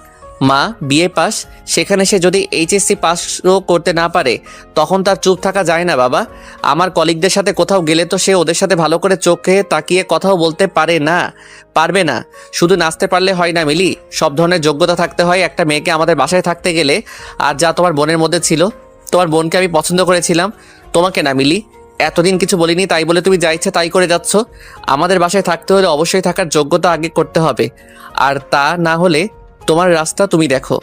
মা বিএ পাস, সেখানে সে যদি এইচএসসি পাসও করতে না পারে, তখন তার চুপ থাকা যায় না বাবা। আমার কলিগদের সাথে কোথাও গেলে তো সে ওদের সাথে ভালো করে চোখে তাকিয়ে কথাও বলতে পারে না, পারবে না। শুধু নাচতে পারলে হয় না মিলি, সব ধরনের যোগ্যতা থাকতে হয় একটা মেয়েকে আমাদের বাসায় থাকতে গেলে। আর যা তোমার বোনের মধ্যে ছিল, তোমার বোনকে আমি পছন্দ করেছিলাম, তোমাকে না মিলি। এতদিন কিছু বলিনি তাই বলে তুমি যা ইচ্ছে তাই করে যাচ্ছ। আমাদের বাসায় থাকতে হলে অবশ্যই থাকার যোগ্যতা আগে করতে হবে, আর তা না হলে তোমার রাস্তা তুমি দেখো।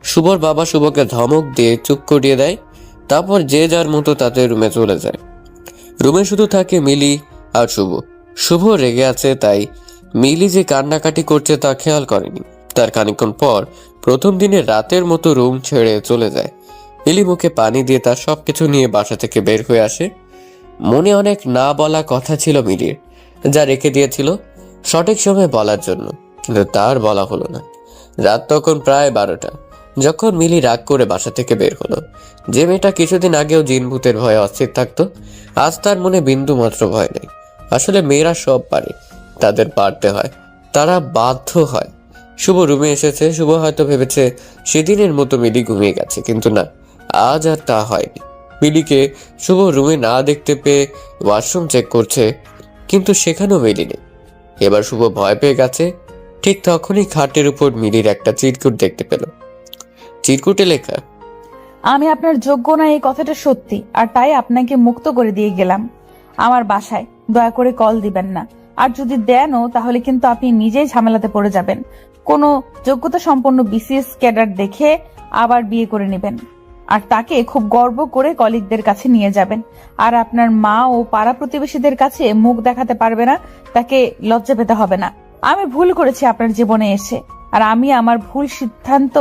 শুভর বাবা শুভকে ধমক দিয়ে চুপ করিয়ে দেয়। তারপর যে যার মতো তাদের রুমে চলে যায়। রুমে শুধু থাকে মিলি আর শুভ। শুভ রেগে আছে, তাই মিলি যে কান্নাকাটি করছে তা খেয়াল করেনি। তার খানিকক্ষণ পর প্রথম দিনের রাতের মতো রুম ছেড়ে চলে যায়। মিলি মুখে পানি দিয়ে তার সবকিছু নিয়ে বাসা থেকে বের হয়ে আসে। মনে অনেক না বলা কথা ছিল মিলির, যা রেখে দিয়েছিল সঠিক সময় বলার জন্য, কিন্তু তার বলা হলো না। রাত তখন প্রায় 12টা যখন মিলি রাগ করে বাসা থেকে বের হলো। যে মেয়েটা কিছুদিন আগেও জিন ভূতের ভয়ে অস্থির থাকতো, আজ তার মনে বিন্দু মাত্র ভয় নেই। আসলে মেয়েরা সব পারে, তাদের পারতে হয়, তারা বাধ্য হয়। শুভ রুমে এসেছে। শুভ হয়তো ভেবেছে সেদিনের মতো মিলি ঘুমিয়ে গেছে, কিন্তু না, আজ আর তা হয়নি। মিলিকে শুভ রুমে না দেখতে পেয়ে ওয়াশরুম চেক করছে, কিন্তু সেখানেও মিলি নেই। এবার শুভ ভয় পেয়ে গেছে। ঠিক তখনই খাটের উপর মিলির একটা চিরকুট দেখতে পেল। চিরকুটে লেখা, আমি আপনার যোগ্য না এই কথাটা সত্যি, আর তাই আপনাকে মুক্ত করে দিয়ে গেলাম আমার বাসায়। দয়া করে কল দিবেন না, আর যদি দেনও তাহলে কিন্তু আপনি নিজেই ঝামেলাতে পড়ে যাবেন। কোনো যোগ্যতা সম্পন্ন বিসিএস ক্যাডার দেখে আবার বিয়ে করে নেবেন, আর তাকে খুব গর্ব করে কলিগদের কাছে নিয়ে যাবেন। আর আপনার মা ও পাড়া প্রতিবেশীদের কাছে মুখ দেখাতে পারবে না, তাকে লজ্জা পেতে হবে না। আমি ভুল করেছি আপনার জীবনে এসে, আর আমি আমার ভুল সিদ্ধান্ত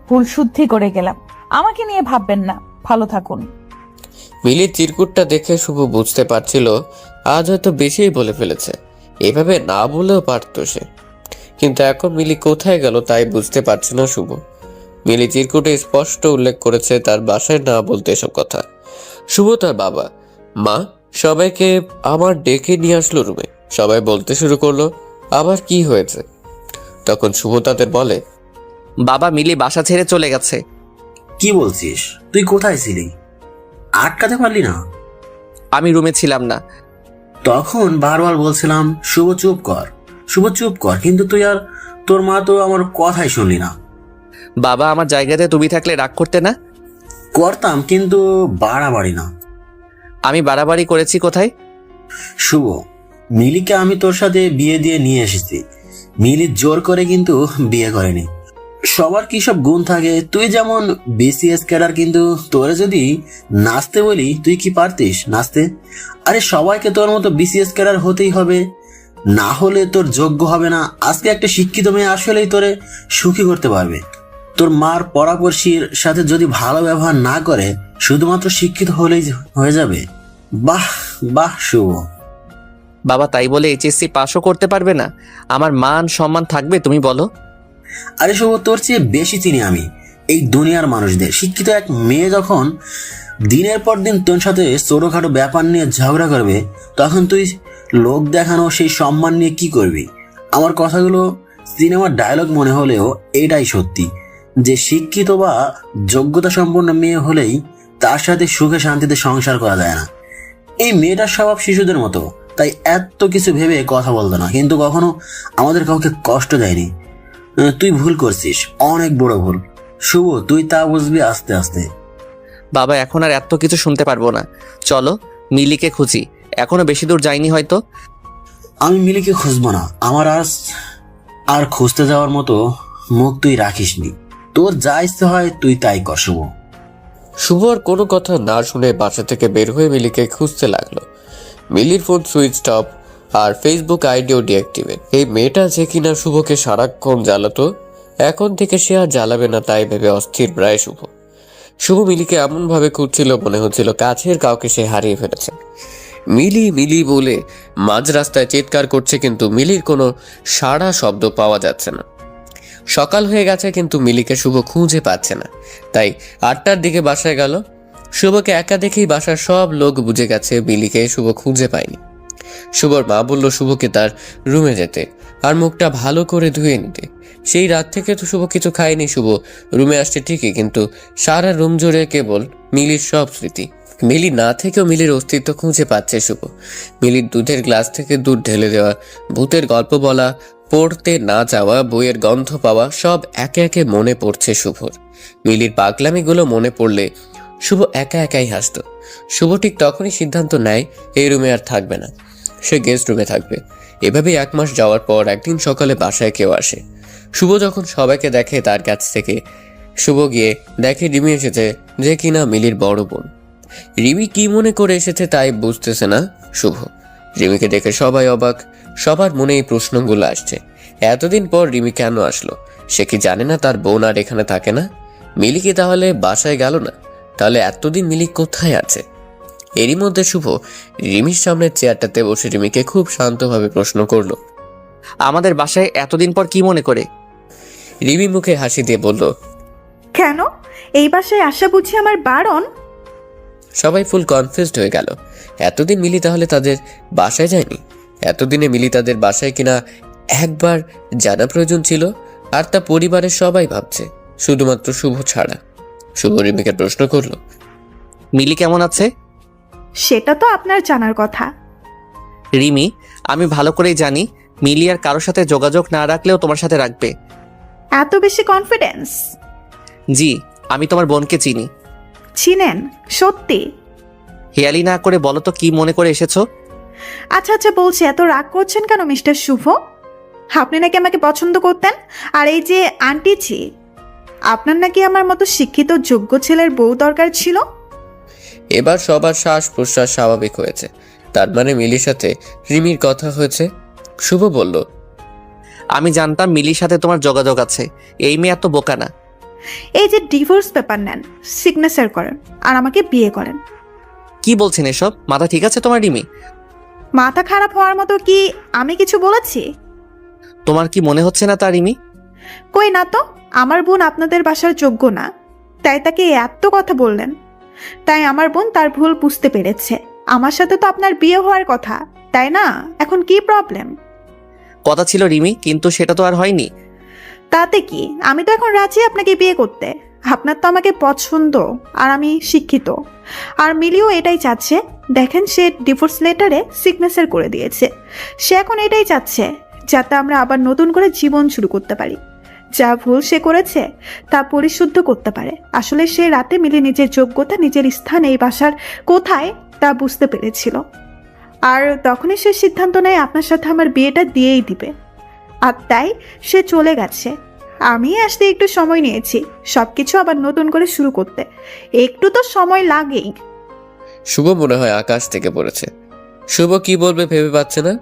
ভুল শুদ্ধি করে গেলাম। আমাকে নিয়ে ভাববেন না, ভালো থাকুন। মিলির চিরকুটটা দেখে শুভ বুঝতে পারছিল আজ হয়তো বেশিই বলে ফেলেছে। এভাবে না বলেও পারত সে, কিন্তু এখন মিলি কোথায় গেল তাই বুঝতে পারছে না শুভ। মিলি চিরকুটে স্পষ্ট উল্লেখ করেছে তার বাসায় না বলতে এসব কথা। শুভ তার বাবা মা সবাইকে আমার ডেকে নিয়ে আসলো রুমে। সবাই বলতে শুরু করলো আবার কি হয়েছে। তখন শুভ তাদের বলে, বাবা মিলি বাসা ছেড়ে চলে গেছে। কি বলছিস? তুই কোথায় ছিলি? আটকাতে পারলি না? আমি রুমে ছিলাম না। তখন বারবার বলছিলাম শুভ চুপ কর, শুভ চুপ কর, কিন্তু তুই আর তোর মা তো আমার কথাই শুনলি না। বাবা আমার জায়গাতে তুমি থাকলে রাগ করতে না? করতাম, কিন্তু বাড়াবাড়ি না। আমি বাড়াবাড়ি করেছি কোথায়? শুভ, মিলিকে আমি তোর সাথে বিয়ে দিয়ে নিয়ে এসেছি। মিলি জোর করে কিন্তু বিয়ে করেনি। সবার কি সব গুণ থাকে? তুই যেমন বিসিএস ক্যাডার, কিন্তু তোরে যদি নাচতে বলি তুই কি পারতিস নাচতে? আরে সবাইকে তোর মতো বিসিএস ক্যাডার হতেই হবে, না হলে তোর যোগ্য হবে না। আজকে একটা শিক্ষিত মেয়ে আসলেই তোরে সুখী করতে পারবে। তোর মার পরামর্শীর সাথে যদি ভালো ব্যবহার না করে, শুধুমাত্র শিক্ষিত হলেই হয়ে যাবে। বাহ বাহ শুভ। বাবা তাই বলে এইচএসসি পাসও করতে পারবে না? আমার মান সম্মান থাকবে তুমি বলো? আরে শুভ, তোর চেয়ে বেশি চিনি আমি এই দুনিয়ার মানুষদের। শিক্ষিত এক মেয়ে যখন দিনের পর দিন তোর সাথে ছোটখাটো ব্যাপার নিয়ে ঝগড়া করবে, তখন তুই লোক দেখানো সেই সম্মান নিয়ে কি করবি? আমার কথাগুলো সিনেমার ডায়লগ মনে হলেও এটাই সত্যি, যে শিক্ষিত বা যোগ্যতা সম্পন্ন মেয়ে হলেই তার সাথে সুখে শান্তিতে সংসার করা যায় না। এই মেয়েটার স্বভাব শিশুদের মতো, তাই এত কিছু ভেবে কথা বলতো না, কিন্তু কখনো আমাদের কাউকে কষ্ট দেয়নি। তুই ভুল করছিস, অনেক বড় ভুল। শুভ, তুই তা বুঝবি আস্তে আস্তে। বাবা এখন আর এত কিছু শুনতে পারবো না, চলো মিলিকে খুঁজি। এখনো বেশি দূর যাইনি হয়তো। আমি মিলিকে খুঁজবো না, আমার আর খুঁজতে যাওয়ার মতো মুখ তুই রাখিসনি। তোর যা ইচ্ছে হয় তুই তাই কর শুভ। শুভ আর কোনো কথা না শুনে বাসা থেকে বের হয়ে মিলিকে খুঁজতে লাগলো। মিলির ফোন সুইচ অফ আর ফেসবুক আইডিও ডিঅ্যাক্টিভেট। এই মেয়েটা যে কিনা শুভকে সারাক্ষণ জ্বালাতো, এখন থেকে সে আর জ্বালাবে না, তাই ভেবে অস্থির প্রায় শুভ। শুভ মিলিকে এমন ভাবে খুঁজছিল মনে হচ্ছিল কাছের কাউকে সে হারিয়ে ফেলেছে। মিলি মিলি বলে মাঝ রাস্তায় চিৎকার করছে, কিন্তু মিলির কোনো সাড়া শব্দ পাওয়া যাচ্ছে না। সকাল হয়ে গেছে কিন্তু মিলিকে শুভ খুঁজে পাচ্ছে না, তাই 8টার দিকে বাসায় গেল। শুভকে একা দেখেই বাসার সব লোক বুঝে গেছে মিলিকে শুভ খুঁজে পায়নি। শুভর মা বলল শুভকে তার রুমে যেতে আর মুখটা ভালো করে ধুয়ে নিতে। সেই রাত থেকে তো শুভ কিছু খায়নি। শুভ রুমে আসছে ঠিকই, কিন্তু সারা রুম জুড়ে কেবল মিলির সব স্মৃতি। মিলি না থেকেও মিলির অস্তিত্ব খুঁজে পাচ্ছে শুভ। মিলির দুধের গ্লাস থেকে দুধ ঢেলে দেওয়া, ভূতের গল্প বলা, পড়তে না যাওয়া, বইয়ের গন্ধ পাওয়া, সব একে একে মনে পড়ছে শুভর। মিলির পাগলামিগুলো মনে পড়লে শুভ একা একাই হাসত। শুভ ঠিক তখনই সিদ্ধান্ত নেয় এই রুমে আর থাকবে না, সে গেস্ট রুমে থাকবে। এভাবে 1 মাস যাওয়ার পর একদিন সকালে বাসায় কেউ আসে। শুভ যখন সবাইকে দেখে তার কাছ থেকে শুভ গিয়ে দেখে রিমি এসেছে, যে কিনা মিলির বড় বোন। রিমি কি মনে করে এসেছে তাই বুঝতেছে না শুভ। রিমিকে দেখে সবাই অবাক, সবার মনে এই প্রশ্নগুলো আসছে। এতদিন পর রিমি কেন আসলো? সে কি জানে না তার বোন আর এখানে থাকে না? মিলি কি তাহলে বাসায় গেল না? তাহলে এতদিন মিলি কোথায় আছে? এরই মধ্যে শুভ রিমির সামনের চেয়ারটাতে বসে রিমিকে খুব শান্তভাবে প্রশ্ন করলো, আমাদের বাসায় এতদিন পর কি মনে করে? রিমি মুখে হাসি দিয়ে বলল, কেন এই বাসায় আসা বুঝি আমার বারণ? সবাই ফুল কনফিউজড হয়ে গেল। এতদিন মিলি তাহলে তাদের বাসায় যায়নি? এতদিনে মিলি তাদের বাসায় কিনা একবার জানা প্রয়োজন ছিল, আর তা পরিবারের সবাই ভাবছে, শুধুমাত্র শুভ ছাড়া। শুভ রিমিকে প্রশ্ন করলো, মিলি কেমন আছে? সেটা তো আপনার জানার কথা। রিমি, আমি ভালো করেই জানি মিলি আর কারোর সাথে যোগাযোগ না রাখলেও তোমার সাথে রাখবে। এত বেশি কনফিডেন্স? জি, আমি তোমার বোনকে চিনি। চিনেন? সত্যি? হেয়ালি না করে বলো তো কি মনে করে এসেছো? আচ্ছা আচ্ছা বলছি, এত রাগ করছেন কেন মিস্টার শুভ? আপনি নাকি আমাকে পছন্দ করতেন, আর এই যে আন্টি জি, আপনার নাকি আমার মতো শিক্ষিত যোগ্য ছেলের বউ দরকার ছিল। এবার সবার শ্বাস প্রশ্বাস স্বাভাবিক হয়েছে। তার মানে মিলির সাথে রিমির কথা হয়েছে। শুভ বলল, আমি জানতাম মিলির সাথে তোমার যোগাযোগ আছে, এই মেয়ে এত বোকা না। এই যে ডিভোর্স পেপার নেন, সিগনেচার করেন, আর আমাকে বিয়ে করেন। কি বলছেন এসব? মাথা ঠিক আছে তোমার রিমি? মাথা খারাপ হওয়ার মতো কি আমি কিছু বলেছি? তোমার কি মনে হচ্ছে না তা রিমি? কই না তো, আমার বোন আপনাদের বাসার যোগ্য না, তাই তাকে এত কথা বললেন। তাই আমার বোন তার ভুল বুঝতে পেরেছে। আমার সাথে তো আপনার বিয়ে হওয়ার কথা, তাই না? এখন কি প্রবলেম? কথা ছিল রিমি, কিন্তু সেটা তো আর হয়নি। তাতে কি, আমি তো এখন রাজি আপনাকে বিয়ে করতে। আপনার তো আমাকে পছন্দ, আর আমি শিক্ষিত, আর মিলিও এটাই চাচ্ছে। দেখেন, সে ডিভোর্স লেটারে সিগনেচার করে দিয়েছে। সে এখন এটাই চাচ্ছে যাতে আমরা আবার নতুন করে জীবন শুরু করতে পারি। যা ভুল সে করেছে তা পরিশুদ্ধ করতে পারে। আসলে সে রাতে মিলি নিজের যোগ্যতা, নিজের স্থান এই বাসার কোথায় তা বুঝতে পেরেছিল, আর তখনই সে সিদ্ধান্ত নেয় আপনার সাথে আমার বিয়েটা দিয়েই দিবে। আর তাই সে চলে গেছে। আমি আসতে একটু সময় নিয়েছি সবকিছু আবার নতুন করে শুরু করতে। একটু তো সময় লাগেই। শুভ মনে হয় আকাশ থেকে পড়েছে। শুভ কি বলবে ভেবে পাচ্ছে না,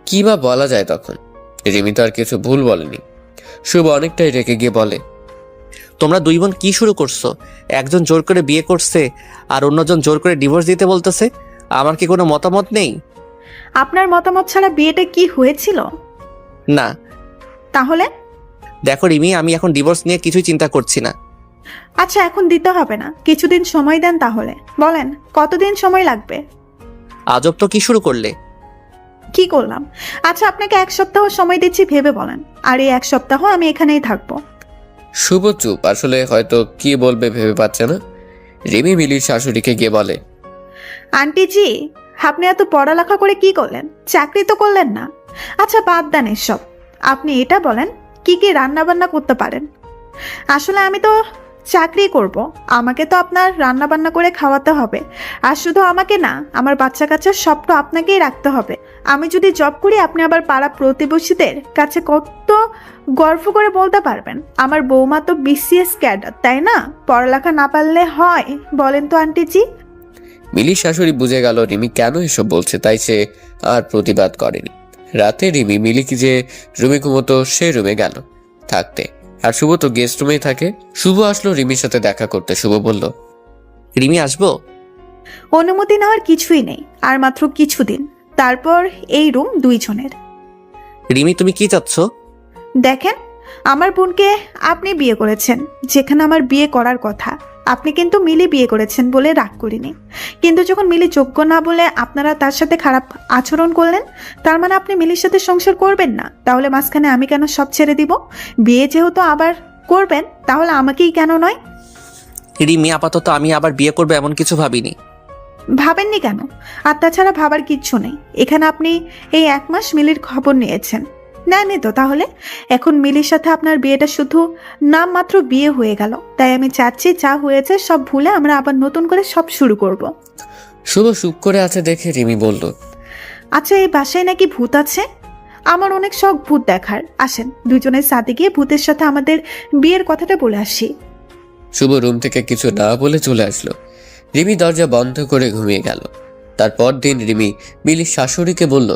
কি বা বলা যায় তখন। রিমি তো আর কিছু ভুল বলেনি। শুভ অনেকটাই রেগে গিয়ে বলে, তোমরা দুই বোন কি শুরু করছো? একজন জোর করে বিয়ে করছে আর অন্যজন জোর করে ডিভোর্স দিতে বলতেছে। আমার কি কোনো মতামত নেই? আপনার মতামত ছাড়া বিয়েটা কি হয়েছিল? না। তাহলে? দেখো রিমি, আমি এখন ডিভোর্স নিয়ে কিছুই চিন্তা করছি না। আচ্ছা, এখন দিতে হবে না, কিছুদিন সময় দেন। তাহলে বলেন কতদিন সময় লাগবে? আজব তো, কি শুরু করলে? কি করলাম? আচ্ছা, আপনাকে 1 সপ্তাহ সময় দিচ্ছি, ভেবে বলেন। আর এই 1 সপ্তাহ আমি এখানেই থাকবো। শুভ চুপ, আসলে হয়তো কি বলবে ভেবে পাচ্ছে না। রিমি মিলির শাশুড়িকে গিয়ে বলে, আন্টি জি, আপনি এত পড়ালেখা করে কি করলেন? চাকরি তো করলেন না। আচ্ছা, বাদ দেন এসব। আপনি এটা বলেন কি কি রান্না বান্না করতে পারেন? আসলে আমি তো চাকরি করব, আমাকে তো আপনার রান্না বান্না করে খাওয়াতে হবে। আর শুধু আমাকে না, আমার বাচ্চা কাচ্চা সব তো আপনাকেই রাখতে হবে। আমি যদি জব করি, আপনি আবার পাড়া প্রতিবেশীদের কাছে কত গর্ব করে বলতে পারবেন আমার বৌমা তো BCS ক্যাডার, তাই না? পড়ালেখা না পারলে হয় বলেন তো আন্টি জি? মিলির শাশুড়ি বুঝে গেল রিমি কেন এসব বলছে, তাই সে আর প্রতিবাদ করেনি। রাতে রিমি মিলিকে যে রুমে ঘুমতো সে রুমে গেল থাকতে, আর শুভ তো গেস্ট রুমেই থাকে। শুভ আসলো রিমির সাথে দেখা করতে। শুভ বলল, রিমি, আসবো? অনুমতি নেওয়ার কিছুই নেই, আর মাত্র কিছুদিন, তারপর এই রুম 2 জনের। রিমি, তুমি কি চাচ্ছ? দেখেন, আমার বোনকে আপনি বিয়ে করেছেন যেখানে আমার বিয়ে করার কথা। আপনি কিন্তু মিলি বিয়ে করেছেন বলে রাগ করিনি, কিন্তু যখন মিলি যোগ্য না বলে আপনারা তার সাথে খারাপ আচরণ করলেন, তার মানে আপনি মিলির সাথে সংসার করবেন না। তাহলে মাঝখানে আমি কেন সব ছেড়ে দিব? বিয়ে যেহেতু আবার করবেন, তাহলে আমাকেই কেন নয়? রিমি, আপাতত আমি আবার বিয়ে করবো এমন কিছু ভাবিনি। ভাবেননি কেন? আর তাছাড়া ভাবার কিচ্ছু নেই। এখানে আপনি এই 1 মাস মিলির খবর নিয়েছেন, নেননি তো? তাহলে এখন মিলির সাথে আপনার বিয়েটা শুধু নামমাত্র বিয়ে হয়ে গেল। তাই আমি চাচ্ছি যা হয়েছে সব ভুলে আমরা আবার নতুন করে সব শুরু করব। শুভ চুপ করে আছে দেখে রিমি বলল, আচ্ছা, এই বাসায় নাকি ভূত আছে? আমার অনেক শখ ভূত দেখার। আসেন দুজনের সাথে গিয়ে ভূতের সাথে আমাদের বিয়ের কথাটা বলে আসি। শুভ রুম থেকে কিছু না বলে চলে আসলো। রিমি দরজা বন্ধ করে ঘুমিয়ে গেল। তারপর দিন রিমি মিলির শাশুড়িকে বলল,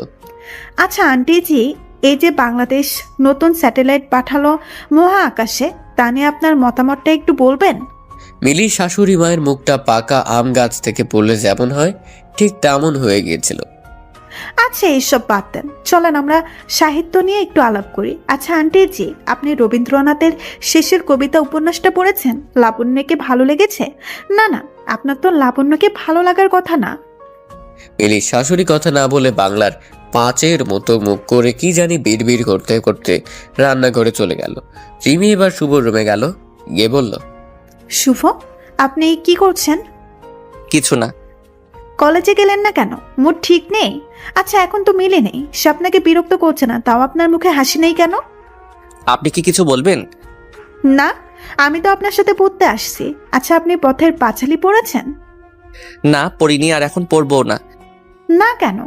আচ্ছা আন্টিজি, এই যে বাংলাদেশ নতুন স্যাটেলাইট পাঠালো মহা আকাশে, তা নিয়ে আপনার মতামতটা একটু বলবেন? মিলির শাশুড়ি মায়ের মুখটা পাকা আম গাছ থেকে পড়লে যেমন হয় ঠিক তেমন হয়ে গিয়েছিল। আচ্ছা এইসব বাদ দেন, চলেন আমরা সাহিত্য নিয়ে একটু আলাপ করি। আচ্ছা আন্টিজি, আপনি রবীন্দ্রনাথের শেষের কবিতা উপন্যাসটা পড়েছেন? লাবণ্যকে ভালো লেগেছে? না না, আপনার তো লাবণ্যকে ভালো লাগার কথা না। মিলির শাশুড়ি কথা না বলে বাংলার 5-এর মতো মুখ করে কি জানি বিড়বিড় করতে করতে রান্নাঘরে চলে গেল। রিমি এবার শুভ রুমে গেল, গিয়ে বলল, শুভ, আপনি কি করছেন? কিছু না। কলেজে গেলেন না কেন? মুড ঠিক নেই? আচ্ছা এখন তো মিলে নেই, সে আপনাকে বিরক্ত করছে না, তাও আপনার মুখে হাসি নেই কেন? আপনি কি কিছু বলবেন? না, আমি তো আপনার সাথে পড়তে আসছি। আচ্ছা আপনি পথের পাঁচালী পড়েছেন? না, পড়িনি, আর এখন পড়বো না। না কেন?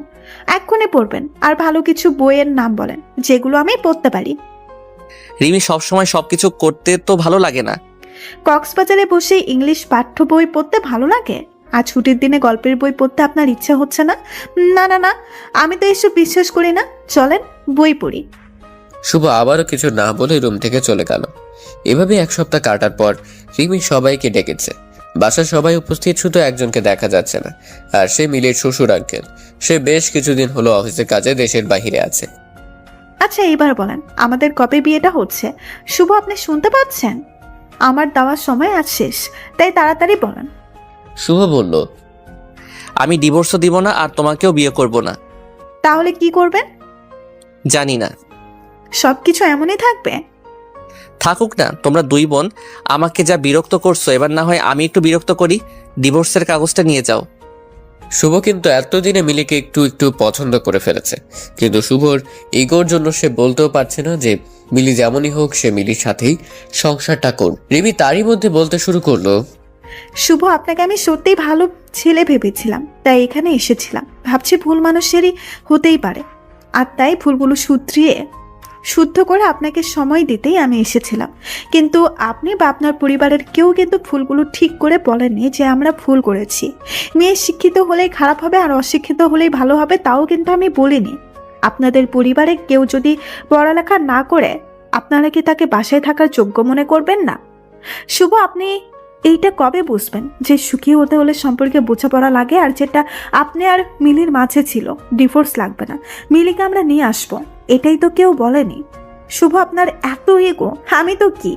এক্ষুনি পড়বেন। আর ভালো কিছু বইয়ের নাম বলেন যেগুলো আমি পড়তে পারি। রিমি, সবসময় সবকিছু করতে তো ভালো লাগে না। কক্সবাজারে বসে ইংলিশ পাঠ্য বই পড়তে ভালো লাগে, আর ছুটির দিনে গল্পের বই পড়তে আপনার ইচ্ছা হচ্ছে না? না না না, আমি তো এসব বিশ্বাস করি না। চলেন বই পড়ি। শুভ আবারও কিছু না বলে রুম থেকে চলে গেল। এভাবে 1 সপ্তাহ কাটার পর রিমি সবাইকে ডেকেছে। বাসার সবাই উপস্থিত, শুধু একজনকে দেখা যাচ্ছে না, আর সে মিলির শ্বশুর আঙ্কেল। সে বেশ কিছুদিন হলো অফিসের কাজে দেশের বাইরে আছে। আচ্ছা এইবার বলেন, আমাদের কবে বিয়েটা হচ্ছে? শুভ, আপনি শুনতে পাচ্ছেন? আমার দেওয়ার সময় আজ শেষ, তাই তাড়াতাড়ি বলেন। শুভ বলল, আমি ডিভোর্সও দিব না, আর তোমাকেও বিয়ে করব না। তাহলে কি করবেন? জানি না। সবকিছু এমনই থাকবে? থাকুক না, তোমরা 2 বোন আমাকে যা বিরক্ত করছো, এবার না হয় আমি একটু বিরক্ত করি। ডিভোর্সের কাগজটা নিয়ে যাও। শুভ কিন্তু এতদিনে মিলিকে একটু একটু পছন্দ করে ফেলেছে, কিন্তু শুভর ইগোর জন্য সে বলতেও পারছে না যে মিলি যেমনই হোক সে মিলির সাথেই সংসারটা করবে। রিমি তারই মধ্যে বলতে শুরু করলো, শুভ, আপনাকে আমি সত্যিই ভালো ছেলে ভেবেছিলাম, তাই এখানে এসেছিলাম। ভাবছি ভুল মানুষেরই হতেই পারে, আর তাই ভুলগুলো শুদ্ধ করে আপনাকে সময় দিতেই আমি এসেছিলাম। কিন্তু আপনি বা আপনার পরিবারের কেউ কিন্তু ভুলগুলো ঠিক করে বলেননি যে আমরা ভুল করেছি। মেয়ে শিক্ষিত হলেই খারাপ হবে আর অশিক্ষিত হলেই ভালো হবে, তাও কিন্তু আমি বলিনি। আপনাদের পরিবারে কেউ যদি পড়ালেখা না করে, আপনারা কি তাকে বাসায় থাকার যোগ্য মনে করবেন না? শুভ, আপনি এইটা কবে বুঝবেন যে সুখী হতে হলে সম্পর্কে বোঝাপড়া লাগে, আর যেটা আপনি আর মিলির মাঝে ছিল, ডিভোর্স লাগবে না, মিলিকে আমরা নিয়ে আসবো, এটাই তো কেউ বলেনি। শুভ, আপনার এত ইগো, আমি তো কি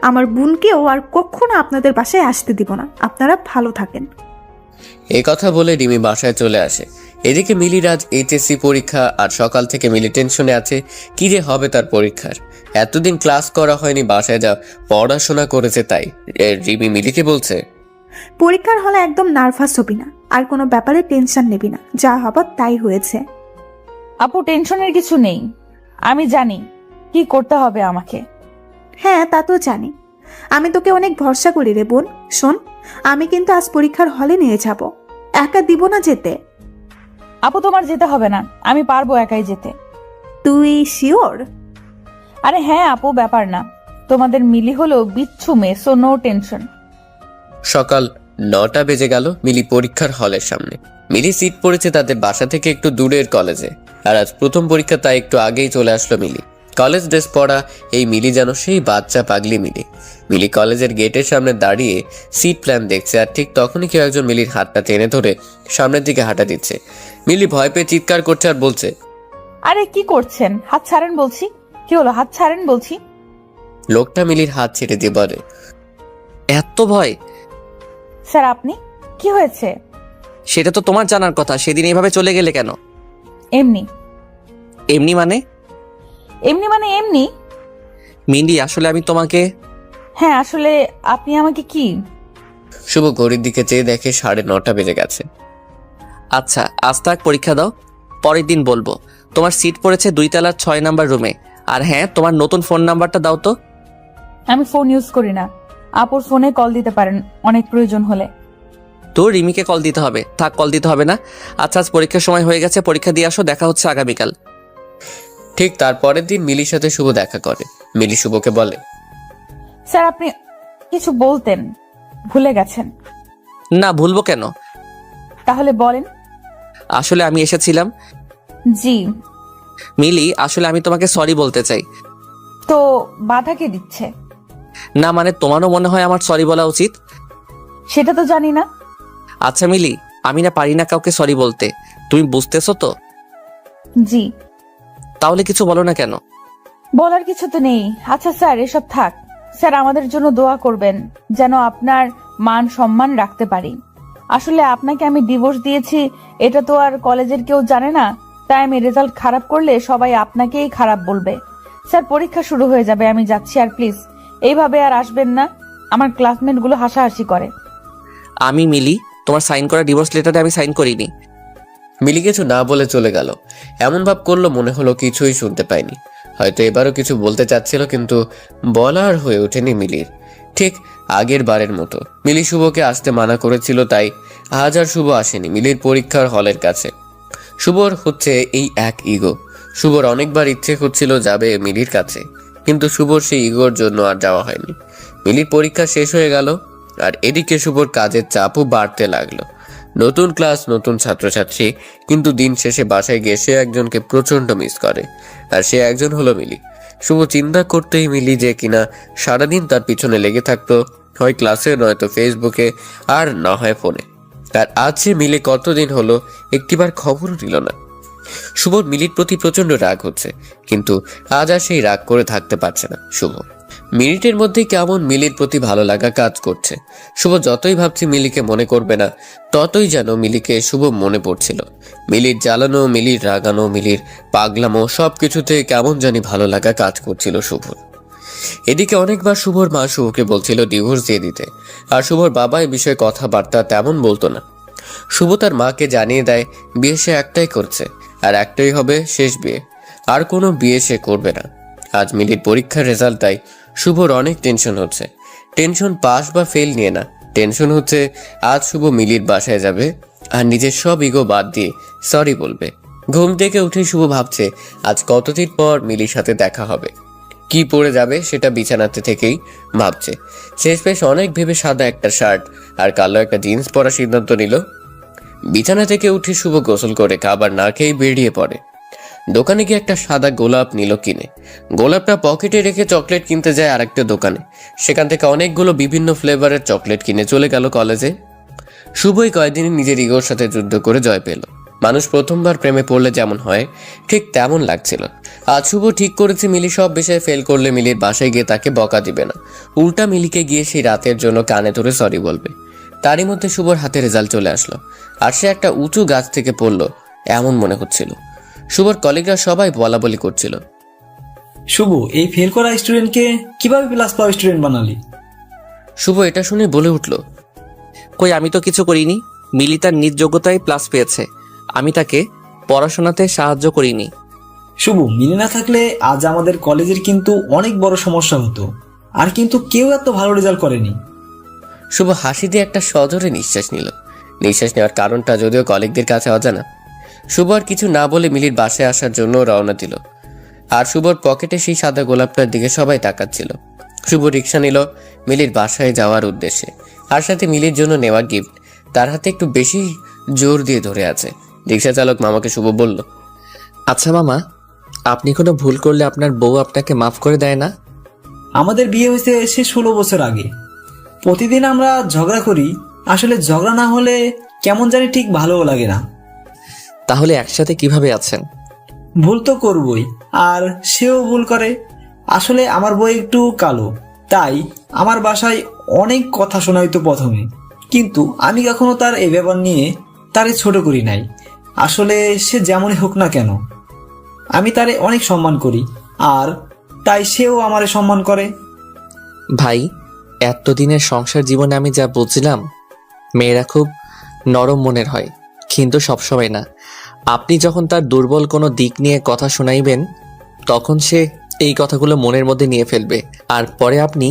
আমার বোনকেও আর কখনো আপনাদের বাসায় আসতে দিব না। আপনারা ভালো থাকেন। এই কথা বলে রিমি বাসায় চলে আসে। এদিকে মিলির আজ এইচএসসি পরীক্ষা, আর সকাল থেকে মিলি টেনশনে আছে কি যে হবে তার পরীক্ষার। এতদিন ক্লাস করা হয়নি, বাসায় যা পড়াশোনা করেছে তাই। রিমি মিলিকে বলছে, পরীক্ষার হলে একদম নার্ভাস হবি না, আর কোনো ব্যাপারে টেনশন নেবি না, যা হবার তাই হয়েছে। আপু টেনশনের কিছু নেই, আমি জানি কি করতে হবে আমাকে। হ্যাঁ তা তো জানি, আমি তোকে অনেক ভরসা করি রে বোন। শোন, আমি কিন্তু আজ পরীক্ষার হলে নিয়ে যাব, একা দিব না যেতে। আপু তোমার যেতে হবে না, আমি পারবো একাই যেতে। তুই শিওর? আরে হ্যাঁ আপু, ব্যাপার না, তোমাদের মিলি হলো বিচ্ছু মেয়ে, সো নো টেনশন। সকাল 9টা বেজে গেল। মিলি পরীক্ষার হলের সামনে। মিলি সিট পড়েছে তাদের বাসা থেকে একটু দূরের কলেজে, আর আজ প্রথম পরীক্ষা, তাই একটু আগেই চলে আসলো মিলি। কলেজ ড্রেস পরা এই মিলি যেন সেই বাচ্চা পাগলি মিলি। মিলি কলেজের গেটের সামনে দাঁড়িয়ে সিট প্ল্যান দেখছে, আর ঠিক তখনই কেউ একজন মিলির হাতটা টেনে ধরে সামনের দিকে হাঁটা দিচ্ছে। মিলি ভয় পেয়ে চিৎকার করছে আর বলছে, আরে কি করছেন? হাত ছাড়েন বলছি। কি হলো? হাত ছাড়েন বলছি। লোকটা মিলির হাত ছেড়ে দিয়ে বলে, এত ভয়? স্যার আপনি কি হয়েছে? সেটা তো তোমার জানার কথা। সেদিন এইভাবে চলে গেলে কেন? এমনি। এমনি মানে? এমনি মানে এমনি। মিলি, আসলে আমি তোমাকে... হ্যাঁ, আসলে আপনি আমাকে কি? শুভ ঘড়ির দিকে চেয়ে দেখে 9:30 বেজে গেছে। আচ্ছা, আজ তাক পরীক্ষা দাও, পরের দিন বলবো। তোমার সিট পড়েছে 2 তলার 6 নাম্বার রুমে। আর হ্যাঁ, তোমার নতুন ফোন নাম্বারটা দাও তো। আমি ফোন ইউজ করি না। আপুর ফোনে কল দিতে পারেন অনেক প্রয়োজন হলে। তো রিমিকে কল দিতে হবে। থাক, কল দিতে হবে না। আচ্ছা, আজ পরীক্ষার সময় হয়ে গেছে, পরীক্ষা দিয়ে আসো। দেখা হচ্ছে আগামীকাল। ঠিক তার পরের দিন মিলির সাথে শুভ দেখা করে। মিলি শুভকে বলে, স্যার আপনি কিছু বলতেন, ভুলে গেছেন। না, ভুলবো কেন? তাহলে বলেন। আসলে আমি এসেছিলাম। জি। মিলি, আসলে আমি তোমাকে সরি বলতে চাই। তো বাধা কে দিচ্ছে? না মানে, তোমারও মনে হয় আমার সরি বলা উচিত? সেটা তো জানি না। আচ্ছা মিলি, আমি না পারি না কাউকে সরি বলতে, তুমি বুঝতেছো তো? জি। তাহলে কিছু বলো না কেন? বলার কিছু তো নেই। আচ্ছা স্যার, এসব থাক। স্যার আমাদের জন্য দোয়া করবেন, যেন আপনার মান সম্মান রাখতে পারি। আসলে আপনাকে আমি ডিভোর্স দিয়েছি, এটা তো আর কলেজের কেউ জানে না। তাই আমি রেজাল্ট খারাপ করলে সবাই আপনাকেই খারাপ বলবে। স্যার পরীক্ষা শুরু হয়ে যাবে, আমি যাচ্ছি। আর প্লিজ এইভাবে আর আসবেন না, আমার ক্লাসমেট গুলো হাসাহাসি করে। আমি মিলি, তোমার সাইন করা ডিভোর্স লেটারে আমি সাইন করিনি। মিলি কিছু না বলে চলে গেল। এমন ভাব করলো মনে হলো কিছুই শুনতে পায়নি। হয়তো এবারও কিছু বলতে চাচ্ছিল, কিন্তু বলার হয়ে ওঠেনি মিলির। ঠিক আগের বারের মতো মিলি শুভকে আসতে মানা করেছিল, তাই আজ আর শুভ আসেনি মিলির পরীক্ষার হলের কাছে। শুভর হচ্ছে এই এক ইগো। শুভর অনেকবার ইচ্ছে হচ্ছিল যাবে মিলির কাছে, কিন্তু শুভর সেই ইগোর জন্য আর যাওয়া হয়নি। মিলির পরীক্ষা শেষ হয়ে গেল, আর এদিকে শুভর কাজের চাপও বাড়তে লাগলো। নতুন ক্লাস, নতুন ছাত্রছাত্রী, কিন্তু দিন শেষে বাসায় গিয়ে সে একজনকে প্রচন্ড মিস করে, আর সে একজন হলো মিলি। শুভ চিন্তা করতেই মিলি যে কিনা সারাদিন তার পিছনে লেগে থাকতো, হয় ক্লাসে নয়তো ফেসবুকে, আর না হয় ফোনে। আর আজ সে মিলে কতদিন হলো একটিবার খবরও নিল না। শুভর মিলির প্রতি প্রচন্ড রাগ হচ্ছে, কিন্তু আজ আর সেই রাগ করে থাকতে পারছে না শুভ। মিনিটের মধ্যেই কেমন মিলির প্রতি ভালো লাগা কাজ করছে। শুভ যতই ভাবছে মিলিকে মনে করবে না, ততই যেন মিলিকে শুভ মনে পড়ছিল। মিলির জ্বালানো, মিলির রাগানো, মিলির পাগলামো, সবকিছুতে কেমন জানি ভালো লাগা কাজ করছিল শুভর। এদিকে অনেকবার শুভর মা শুভকে বলছিল ডিভোর্স দিয়ে দিতে, আর শুভর বাবা এ বিষয়ে কথাবার্তা তেমন বলতো না। শুভ তার মাকে জানিয়ে দেয় বিয়ে সে একটাই করছে, আর একটাই হবে শেষ বিয়ে, আর কোনো বিয়ে সে করবে না। আজ মিলির পরীক্ষার রেজাল্ট, তাই শুভর অনেক টেনশন হচ্ছে। টেনশন পাস বা ফেল নিয়ে না, টেনশন হচ্ছে আজ শুভ মিলির বাসায় যাবে আর নিজের সব ইগো বাদ দিয়ে সরি বলবে। ঘুম থেকে উঠে শুভ ভাবছে আজ কতদিন পর মিলির সাথে দেখা হবে। কি পরে যাবে সেটা বিছানাতে থেকেই ভাবছে। শেষমেশ অনেক ভেবে সাদা একটা শার্ট আর কালো একটা জিন্স পরার সিদ্ধান্ত নিল। বিছানা থেকে উঠে শুভ গোসল করে খাবার না খেয়ে বেরিয়ে পড়ে। দোকানে গিয়ে একটা সাদা গোলাপ নিল কিনে। গোলাপটা পকেটে রেখে চকলেট কিনতে যায় আরেকটা দোকানে। সেখান থেকে অনেকগুলো বিভিন্ন ফ্লেভারের চকলেট কিনে চলে গেল কলেজে। শুভই কয়েকদিনে নিজের ইগোর সাথে যুদ্ধ করে জয় পেল। মানুষ প্রথমবার প্রেমে পড়লে যেমন হয় ঠিক তেমন লাগছিল। আজ শুভ ঠিক করেছে মিলি সব বিষয়ে ফেল করলে মিলির বাসায় গিয়ে তাকে বকা দিবে না, উল্টা মিলিকে গিয়ে সেই রাতের জন্য কানে ধরে সরি বলবে। তারই মধ্যে শুভর হাতে রেজাল্ট চলে আসলো, আর সে একটা উঁচু গাছ থেকে পড়লো এমন মনে হচ্ছিল। শুভর কলিগরা সবাই বলাবলি করছিল, শুভ এই ফেল করা স্টুডেন্টকে কিভাবে প্লাস পাওয়া স্টুডেন্ট বানালি? শুভ এটা শুনে বলে উঠল, কই, আমি তো কিছু করিনি। মিলি তার নিজ যোগ্যতায় প্লাস পেয়েছে, আমি তাকে পড়াশোনাতে সাহায্য করিনি। শুভ মিলে না থাকলে আজ আমাদের কলেজের কিন্তু অনেক বড় সমস্যা হতো, আর কিন্তু কেউ এত ভালো রেজাল্ট করেনি। শুভ হাসি দিয়ে একটা সজোরে নিঃশ্বাস নিল। নিঃশ্বাস নেওয়ার কারণটা যদিও কলিগদের কাছে অজানা। শুভ আর কিছু না বলে মিলির বাসায় আসার জন্য রওনা দিল, আর শুভর পকেটে সেই সাদা গোলাপটার দিকে সবাই তাকাচ্ছিল। শুভ রিক্সা নিল মিলির বাসায় যাওয়ার উদ্দেশ্যে, আর সাথে মিলির জন্য নেওয়া গিফট তার হাতে একটু বেশি জোর দিয়ে ধরে আছে। রিক্সা চালক মামাকে শুভ বলল, আচ্ছা মামা, আপনি কোনো ভুল করলে আপনার বউ আপনাকে মাফ করে দেয় না? আমাদের বিয়ে হয়েছে সে 16 বছর আগে। প্রতিদিন আমরা ঝগড়া করি, আসলে ঝগড়া না হলে কেমন জানি ঠিক ভালোও লাগে না। তাহলে একসাথে কিভাবে আছেন? ভুল তো করবই, আর সেও ভুল করে। আসলে আমার বউ একটু কালো, তাই আমার বাসায় অনেক কথা শোনাইতো প্রথমে, কিন্তু আমি কখনো তার এই ব্যাপার নিয়ে তারে ছোট করি নাই। আসলে সে যেমনই হোক না কেন, আমি তারে অনেক সম্মান করি, আর তাই সেও আমারে সম্মান করে। ভাই, এতদিনের সংসার জীবনে আমি যা বুঝলাম, মেয়েরা খুব নরম মনের হয়, কিন্তু সবসময় না। আপনি যখন তার দুর্বল কোনো দিক নিয়ে কথা শোনাইবেন, তখন সে এই কথাগুলো মনের মধ্যে নিয়ে ফেলবে, আর পরে আপনি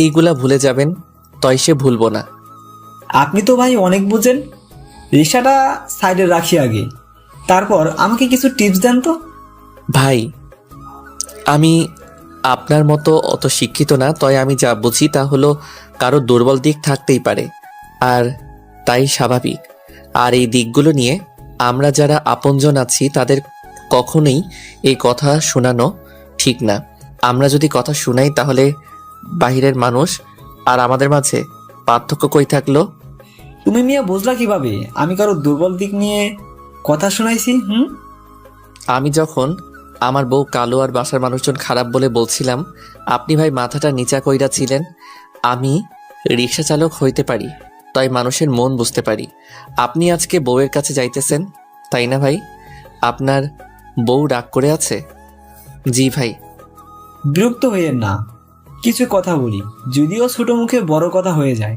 এইগুলা ভুলে যাবেন, তাই সে ভুলবো না। আপনি তো ভাই অনেক বুঝেন। রিক্সাটা সাইডে রাখি আগে, তারপর আমাকে কিছু টিপস দেন তো। ভাই, আমি আপনার মতো অত শিক্ষিত না, তাই আমি যা বুঝি তা হলো কারো দুর্বল দিক থাকতেই পারে, আর তাই স্বাভাবিক। আর এই দিকগুলো নিয়ে আমরা যারা আপনজন আছি তাদের কখনোই এই কথা শোনানো ঠিক না। আমরা যদি কথা শুনাই তাহলে বাহিরের মানুষ আর আমাদের মাঝে পার্থক্য কই থাকলো? তুমি মিয়া বুঝলা কিভাবে আমি কারো দুর্বল দিক নিয়ে কথা শোনাইছি? আমি যখন আমার বউ কালো আর বাসার মানুষজন খারাপ বলে বলছিলাম, আপনি ভাই মাথাটা নিচা কইরা ছিলেন। আমি রিক্সা চালক হইতে পারি, তাই মানুষের মন বুঝতে পারি। আপনি আজকে বউয়ের কাছে যাইতেছেন, তাই না ভাই? আপনার বউ রাগ করে আছে? জি ভাই। বিরক্ত হইয়েন না, কিছু কথা বলি, যদিও ছোট মুখে বড় কথা হয়ে যায়।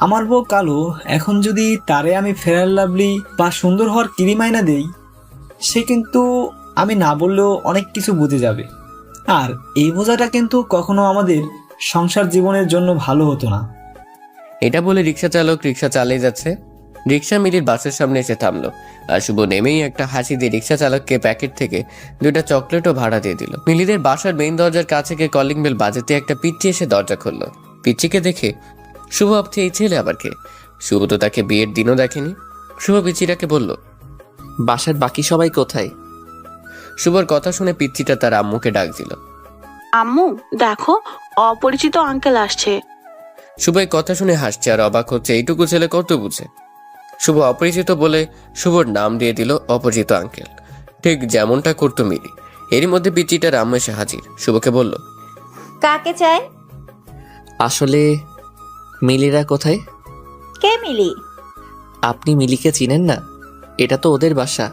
আমার বউ কালো, এখন যদি তারে আমি ফেয়ার লাভলি বা সুন্দর হওয়ার ক্রিম আইনা দেই, সে কিন্তু আমি না বললেও অনেক কিছু বুঝে যাবে। আর এই বোঝাটা কিন্তু কখনো আমাদের সংসার জীবনের জন্য ভালো হতো না। এটা বলে রিক্সা চালক রিক্সা চালিয়ে যাচ্ছে। রিক্সা মিলির বাসের সামনে এসে থামলো, আর শুভ নেমেই একটা হাসি দিয়ে রিক্সা চালককে প্যাকেট থেকে 2টা চকলেটও ভাড়া দিয়ে দিল। মিলিদের বাসার মেইন দরজার কাছে গিয়ে কলিং বেল বাজাতে একটা পিচ্চি এসে দরজা খুললো। পিচ্চিকে দেখে শুভ ভাবছে এই ছেলে আবার কে? শুভ তো তাকে বিয়ের দিনও দেখেনি। শুভ পিচ্চিটাকে বলল, বাসার বাকি সবাই কোথায়? শুভর কথা শুনে পিচ্চিটা তার আম্মুকে ডাক দিল। আম্মু দেখো, অপরিচিত আঙ্কেল আসছে। শুভ এই কথা শুনে হাসছে আর অবাক হচ্ছে, এইটুকু ছেলে কত বুঝে। শুভ অপরিচিত বলে শুভর নাম দিয়ে দিল অপরিচিত আঙ্কেল, ঠিক যেমনটা করতো মিলি। এরই মধ্যে পিচ্চিটার আম্মু এসে হাজির। শুভকে বলল, কাকে চাই? আসলে মিলিরা কোথায়? কে মিলি? আপনি মিলিকে চিনেন না? এটা তো ওদের বাসা।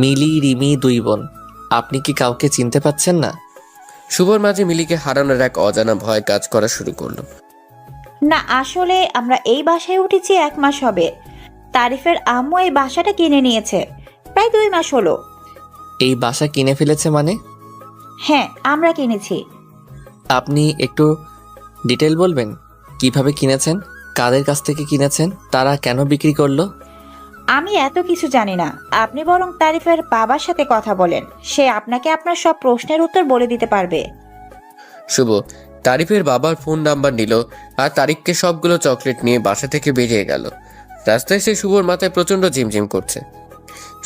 মিলি, রিমি 2 বোন। আপনি কি কাউকে চিনতে পাচ্ছেন না? শুভর মাঝে মিলিকে হারানোর এক অজানা ভয় কাজ করা শুরু করলো। না, আসলে আমরা এই বাসায় উঠেছি 1 মাস হবে। তারিফের আম্মু এই বাসাটা কিনে নিয়েছে, প্রায় 2 মাস হলো। এই বাসা কিনে ফেলেছে মানে? হ্যাঁ, আমরা কিনেছি। আপনি একটু ডিটেল বলবেন, কিভাবে কিনেছেন, কাদের কাছ থেকে কিনেছেন, তারা কেন বিক্রি করলো? আমি এত কিছু জানি না, আপনি বরং তারিফের বাবার সাথে কথা বলেন, সে আপনাকে আপনার সব প্রশ্নের উত্তর বলে দিতে পারবে। শুভ তারিফের বাবার ফোন নাম্বার নিল আর তারিককে সবগুলো চকলেট নিয়ে বাসা থেকে বেরিয়ে গেল। রাস্তায় সে শুভর মাথায় প্রচন্ড ঝিমঝিম করছে।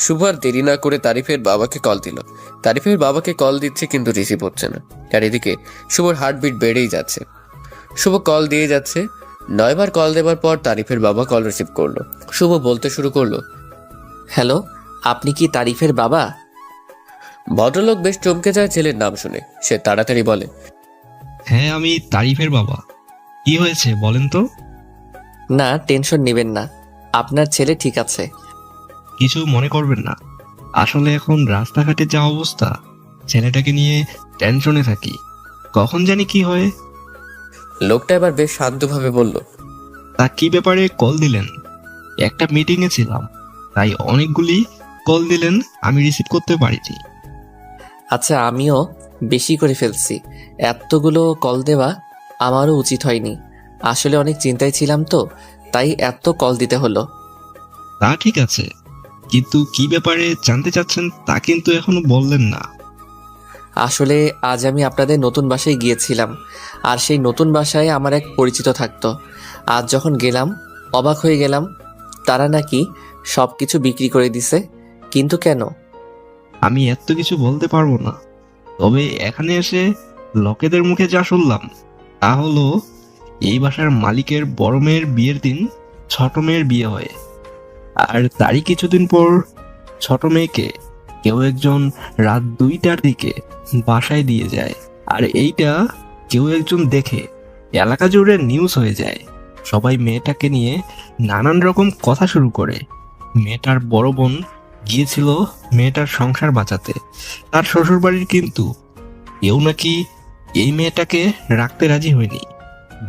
শুভ আর দেরি না করে তারিফের বাবাকে কল দিল। তারিফের বাবাকে কল দিচ্ছে কিন্তু রিসিভ হচ্ছে না। আর এদিকে শুভর হার্টবিট বেড়েই যাচ্ছে। শুভ কল দিয়ে যাচ্ছে। 9 বার কল দেওয়ার পর তারিফের বাবা কল রিসিভ করলো। শুভ বলতে শুরু করলো, হ্যালো, আপনি কি তারিফের বাবা? ভদ্রলোক বেশ চমকে যায় ছেলের নাম শুনে। সে তাড়াতাড়ি বলে, হ্যাঁ, আমি তারিফের বাবা। কি হয়েছে বলেন তো? না, টেনশন নেবেন না, আপনার ছেলে ঠিক আছে। কিছু মনে করবেন না, আসলে এখন রাস্তাঘাটে যা অবস্থা, ছেলেটাকে নিয়ে টেনশনে থাকি, কখন জানি কি হয়। লোকটা এবার বেশ শান্তভাবে বলল, তা কি ব্যাপারে কল দিলেন? একটা মিটিংয়ে ছিলাম, তাই অনেকগুলি কল দিলেন, আমি রিসিভ করতে পারিনি। আচ্ছা, আমিও বেশি করে ফেলছি, এতগুলো কল দেওয়া আমারও উচিত হয়নি। আসলে অনেক চিন্তায় ছিলাম তো, তাই এত কল দিতে হলো। তা ঠিক আছে, কিন্তু কি ব্যাপারে জানতে চাচ্ছেন তা কিন্তু এখনো বললেন না। আসলে আজ আমি আপনাদের নতুন বাসায় গিয়েছিলাম, আর সেই নতুন বাসায় আমার এক পরিচিত থাকতো। আজ যখন গেলাম অবাক হয়ে গেলাম, তারা নাকি সব কিছু বিক্রি করে দিছে। কিন্তু কেন? আমি এত কিছু বলতে পারবো না, তবে এখানে এসে লোকেদের মুখে যা শুনলাম তা হলো এই বাসার মালিকের বড় মেয়ের বিয়ের দিন ছোট মেয়ের বিয়ে হয়, আর তারই কিছুদিন পর ছোট মেয়েকে কেউ একজন রাত 2টার দিকে বাসায় দিয়ে যায়। আর এইটা কেউ একজন দেখে এলাকা জুড়ে নিউজ হয়ে যায়। সবাই মেয়েটাকে নিয়ে নানান রকম কথা শুরু করে। মেয়েটার বড় বোন গিয়েছিল মেয়েটার সংসার বাঁচাতে তার শ্বশুরবাড়ির, কিন্তু কেউ নাকি এই মেয়েটাকে রাখতে রাজি হয়নি।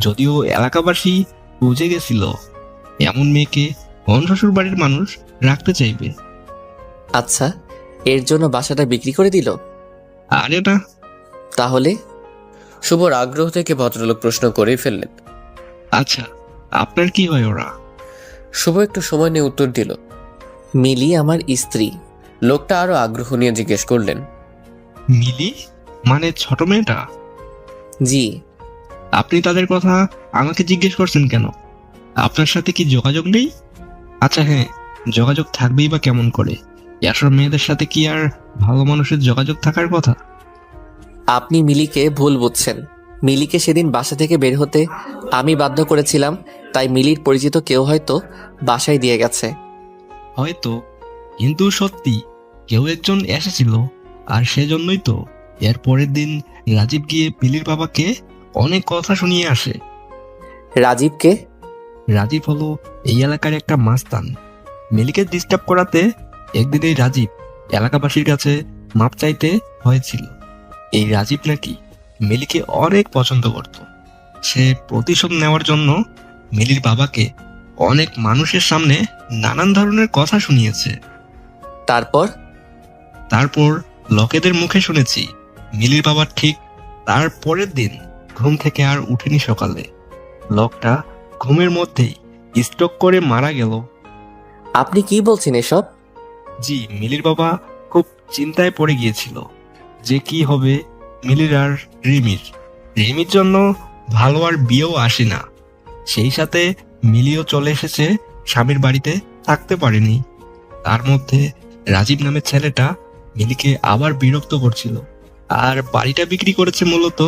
যদিও এলাকাবাসী বুঝে গেছিল এমন মেয়েকে কোন শ্বশুরবাড়ির মানুষ রাখতে চাইবে। আচ্ছা, এর জন্য বাসাটা বিক্রি করে দিল? আরে না। তাহলে? শুভর আগ্রহ থেকে ভদ্রলোক প্রশ্ন করেই ফেললেন। আচ্ছা, আপনার কি হয় ওরা? শুভ একটু সময় নিয়ে উত্তর দিল। মিলি আমার স্ত্রী। লোকটা আরো আগ্রহ নিয়ে জিজ্ঞেস করলেন, মিলি মানে ছোট মেয়েটা? জি। আপনি তাদের কথা আমাকে জিজ্ঞেস করছেন কেন? আপনার সাথে কি যোগাযোগ নেই? আচ্ছা হ্যাঁ, যোগাযোগ থাকবেই বা কেমন করে? এসব মেয়েদের সাথে কি আর ভালো মানুষের যোগাযোগ থাকার কথা? আপনি মিলিকে ভুল বুঝছেন। মিলিকে সেদিন বাসা থেকে বের হতে আমি বাধ্য করেছিলাম, তাই মিলির পরিচিত কেউ হয়তো বাসায় দিয়ে গেছে। হয়তো, কিন্তু সত্যি কেউ একজন এসেছিল। আর সেজন্যই তো এর পরের দিন রাজীব গিয়ে মিলির বাবাকে অনেক কথা শুনিয়ে আসে। রাজীবকে? রাজীব হলো এই এলাকার একটা মাস্তান। মিলিকে ডিস্টার্ব করাতে একদিন এই রাজীব এলাকাবাসীর কাছে মাপ চাইতে হয়েছিল। এই রাজীব নাকি মিলিকে অনেক পছন্দ করত। সে প্রতিশোধ নেওয়ার জন্য মিলির বাবাকে অনেক মানুষের সামনে নানান ধরনের কথা শুনিয়েছে। তারপর লোকেদের মুখে শুনেছি মিলির বাবা ঠিক তার পরের দিন ঘুম থেকে আর উঠেনি। সকালে লোকটা ঘুমের মধ্যেই স্ট্রোক করে মারা গেল। আপনি কি বলছেন এসব? জি, মিলির বাবা খুব চিন্তায় পড়ে গিয়েছিল যে কি হবে মিলির আর রিমির জন্য ভালো আর বিয়েও আসে না। সেই সাথে মিলিও চলে এসেছে স্বামীর বাড়িতে, থাকতে পারেনি। তার মধ্যে রাজীব নামের ছেলেটা মিলিকে আবার বিরক্ত করছিল। আর বাড়িটা বিক্রি করেছে মূলত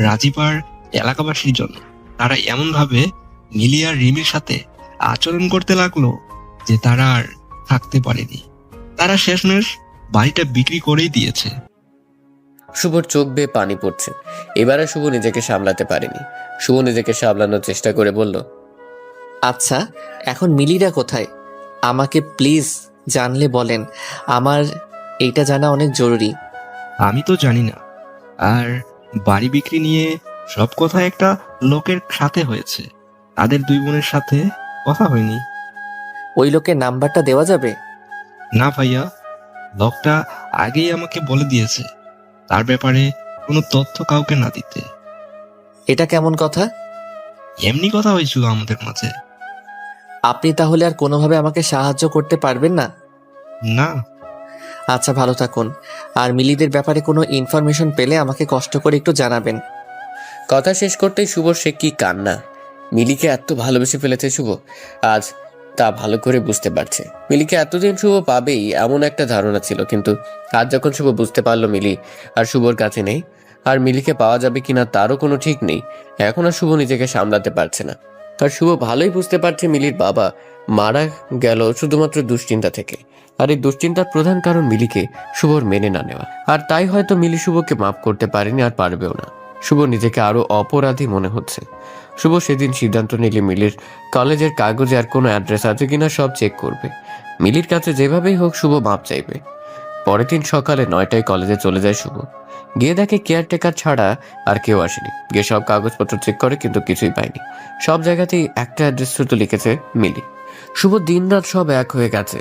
রাজীব আর এলাকাবাসীর জন্য। তারা এমন ভাবে মিলি আর রিমির সাথে আচরণ করতে লাগলো যে তারা আর থাকতে পারেনি। তারা শেষমেশ বাড়িটা বিক্রি করেই দিয়েছে। শুভর চোখ বেয়ে পানি পড়ছে। এবারে শুভ নিজেকে সামলাতে পারেনি। শুভ নিজেকে সামলানোর চেষ্টা করে বলল, আচ্ছা, এখন মিলিরা কোথায়? আমাকে প্লিজ জানলে বলেন, আমার এইটা জানা অনেক জরুরি। আমি তো জানি না। আর বাড়ি বিক্রি নিয়ে সব কথা একটা লোকের সাথে হয়েছে, তাদের দুই বোনের সাথে কথা হয়নি। ওই লোকের নাম্বারটা দেওয়া যাবে? না ভাইয়া, লোকটা আগেই আমাকে বলে দিয়েছে তার ব্যাপারে কোনো তথ্য কাউকে না দিতে। এটা কেমন কথা? এমনি কথা হয়েছিল আমাদের মাঝে। আপনি তাহলে আর কোনোভাবে আমাকে সাহায্য করতে পারবেন না? না। আচ্ছা, ভালো থাকুন। আর মিলিদের ব্যাপারে কোনো ইনফরমেশন পেলে আমাকে কষ্ট করে একটু জানাবেন। কথা শেষ করতেই শুভর সে কি কান্না। মিলিকে এত ভালোবেসে ফেলেছে শুভ, আজ তা ভালো করে বুঝতে পারছে। মিলিকে এতদিন শুভ পাবেই এমন একটা ধারণা ছিল, কিন্তু আজ যখন শুভ বুঝতে পারলো মিলি আর শুভর কাছে নেই, আর মিলিকে পাওয়া যাবে কিনা তারও কোনো ঠিক নেই, এখন আর শুভ নিজেকে সামলাতে পারছে না। আর শুভ ভালোই বুঝতে পারছে মিলির বাবা মারা গেল শুধুমাত্র দুশ্চিন্তা থেকে। আর এই দুশ্চিন্তার প্রধান কারণ মিলিকে শুভর মেনে না নেওয়া। আর তাই হয়তো মিলি শুভকে মাফ করতে পারেনি, আর পারবেও না। শুভ নিজেকে আরো অপরাধী মনে হচ্ছে। শুভ সেদিন সিদ্ধান্ত নিলে মিলির কলেজের কাগজে আর কোনো অ্যাড্রেস আছে কিনা সব চেক করবে। মিলির কাছে যেভাবেই হোক শুভ মাপ চাইবে। পরের দিন সকালে 9টায় কলেজে চলে যায় শুভ। গিয়ে দেখে কেয়ারটেকার ছাড়া আর কেউ আসেনি। গিয়ে সব কাগজপত্র চেক করে, কিন্তু কিছুই পায়নি। সব জায়গাতেই একটা অ্যাড্রেস শুধু লিখেছে মিলি। শুভ দিনরাত সব এক হয়ে গেছে।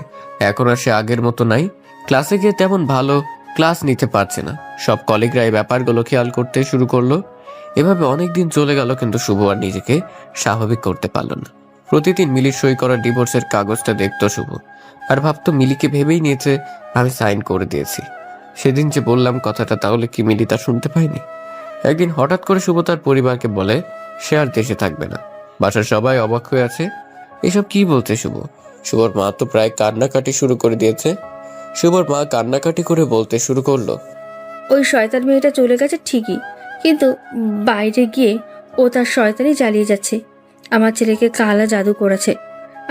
এখন আর সে আগের মতো নাই। ক্লাসে গিয়ে তেমন ভালো ক্লাস নিতে পারছে না। সব কলিগরা এই ব্যাপারগুলো খেয়াল করতে শুরু করলো। এভাবে অনেক দিন চলে গেল, কিন্তু শুভ আর নিজেকে স্বাভাবিক করতে পারল না। প্রতিদিন মিলির সই করা ডিভোর্সের কাগজটা দেখতো শুভ, আর ভাবতো মিলিকে ভেবেই নিয়েছে আমি সাইন করে দিয়েছি। সেদিন যে বললাম কথাটা, তাহলে কি মিলি তা শুনতে পায়নি? একদিন হঠাৎ করে শুভ তার পরিবারকে বলে সে আর দেশে থাকবে না। বাসার সবাই অবাক হয়ে আছে, এসব কি বলছে শুভ? শুভর মা তো প্রায় কান্নাকাটি শুরু করে দিয়েছে। শুভর মা কান্নাকাটি করে বলতে শুরু করলো, ওই শয়তান মেয়েটা চলে গেছে ঠিকই, কিন্তু বাইরে গিয়ে ও তার শয়তানি চালিয়ে যাচ্ছে। আমার ছেলেকে কালা জাদু করেছে,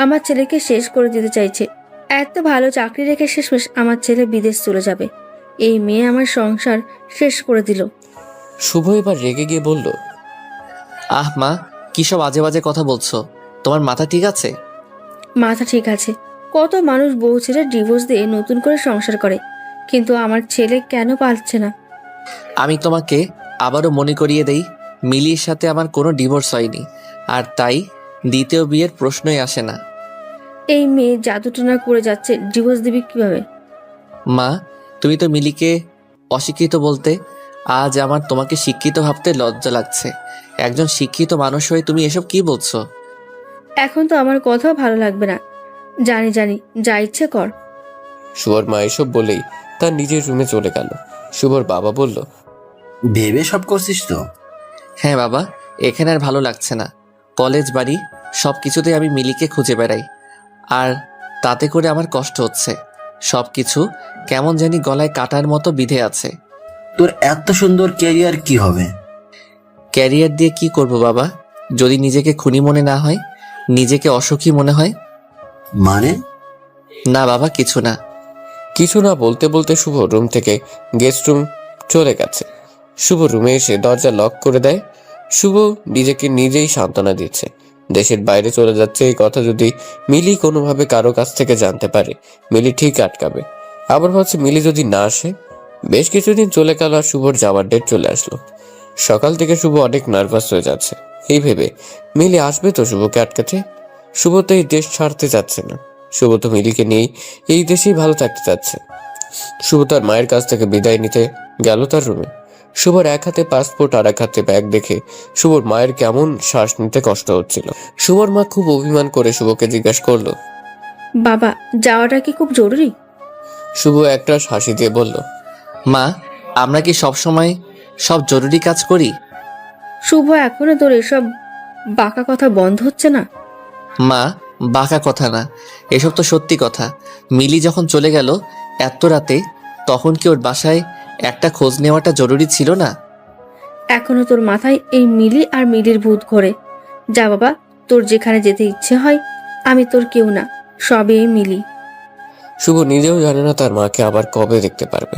আমার ছেলেকে শেষ করে দিতে চাইছে। এত ভালো চাকরি রেখে শেষমেশ আমার ছেলে বিদেশ চলে যাবে। এই মেয়ে আমার সংসার শেষ করে দিল। শুভ এবার রেগে গিয়ে বলল, আহ মা, কি সব আজে বাজে কথা বলছো? তোমার মাথা ঠিক আছে? মাথা ঠিক আছে। কত মানুষ বউ ছেড়ে ডিভোর্স দিয়ে নতুন করে সংসার করে, কিন্তু আমার ছেলে কেন পারছে না? আমি তোমাকে আবারও মনে করিয়ে দেই, মিলির সাথে আমার কোনো ডিভোর্স হয়নি, আর তাই দ্বিতীয় বিয়ের প্রশ্নই আসে না। এই মেয়ে জাদুটনা করে যাচ্ছে, ডিভোর্স দিবি কিভাবে? মা, তুমি তো মিলিকে অশিক্ষিত বলতে, আজ আমার তোমাকে শিক্ষিত ভাবতে লজ্জা লাগছে। একজন শিক্ষিত মানুষ হয়ে তুমি এসব কি বলছো? এখন তো আমার কথাও ভালো লাগবে না। জানি জানি, যা ইচ্ছে কর। শুভর মা এসব বলেই তার নিজের রুমে চলে গেল। শুভর বাবা বলল, ভেবে সব করছিস তো? হ্যাঁ বাবা, এখানে আর ভালো লাগছে না। কলেজ বাড়ি সব কিছুতেই আমি মিলিকে খুঁজে বেড়াই, আর তাতে করে আমার কষ্ট হচ্ছে। সব কিছু কেমন জানি গলায় কাটার মতো বিধে আছে। তোর এত সুন্দর ক্যারিয়ার কি হবে? ক্যারিয়ার দিয়ে কি করব বাবা, যদি নিজেকে খুনি মনে না হয়, নিজেকে অসুখী মনে হয়? মানে? না বাবা, কিছু না। কিছু না বলতে বলতে শুভ রুম থেকে গেস্ট রুম চলে গেছে। শুভ রুমে এসে দরজা লক করে দেয়। শুভ নিজেকে নিজেই সান্ত্বনা দিচ্ছে, দেশের বাইরে চলে যাচ্ছে এই কথা যদি মিলি কোনোভাবে কারো কাছ থেকে জানতে পারে, মিলি ঠিক আটকাবে। আবার ভাবছে মিলি যদি না আসে। বেশ কিছুদিন চলে গেল আর শুভর যাওয়ার ডেট চলে আসলো। সকাল থেকে শুভ অনেক নার্ভাস হয়ে যাচ্ছে, এই ভেবে মিলি আসবে তো শুভকে আটকাতে। শুভ তো এই দেশ ছাড়তে যাচ্ছে না, শুভ তো মিলিকে নিয়েই এই দেশেই ভালো থাকতে চাচ্ছে। শুভ তার মায়ের কাছ থেকে বিদায় নিতে গেল তার রুমে। শুভর এক হাতে পাসপোর্ট আর এক হাতে ব্যাগ দেখে শুভর মায়ের কেমন শ্বাস নিতে কষ্ট হচ্ছিল। শুভর মা খুব অভিমান করে শুভকে জিজ্ঞাসা করলো, বাবা, যাওয়াটা কি খুব জরুরি? শুভ একটা হাসি দিয়ে বলল, মা, আমরা কি সব সময় সব জরুরি কাজ করি? শুভ, এখনো তোর এসব বাঁকা কথা বন্ধ হচ্ছে না? মা, বাঁকা কথা না, এসব তো সত্যি কথা। মিলি যখন চলে গেল এত রাতে, তখন কি ওর বাসায় একটা খোঁজ নেওয়াটা জরুরি ছিল না? এখনো তোর মাথায় এই মিলি আর মিলির ভূত ঘোরে। যা বাবা, তোর যেখানে যেতে ইচ্ছে হয়। আমি তোর কেউ না, সবই এই মিলি। শুভ নিজেও জানে না তার মাকে আবার কবে দেখতে পারবে,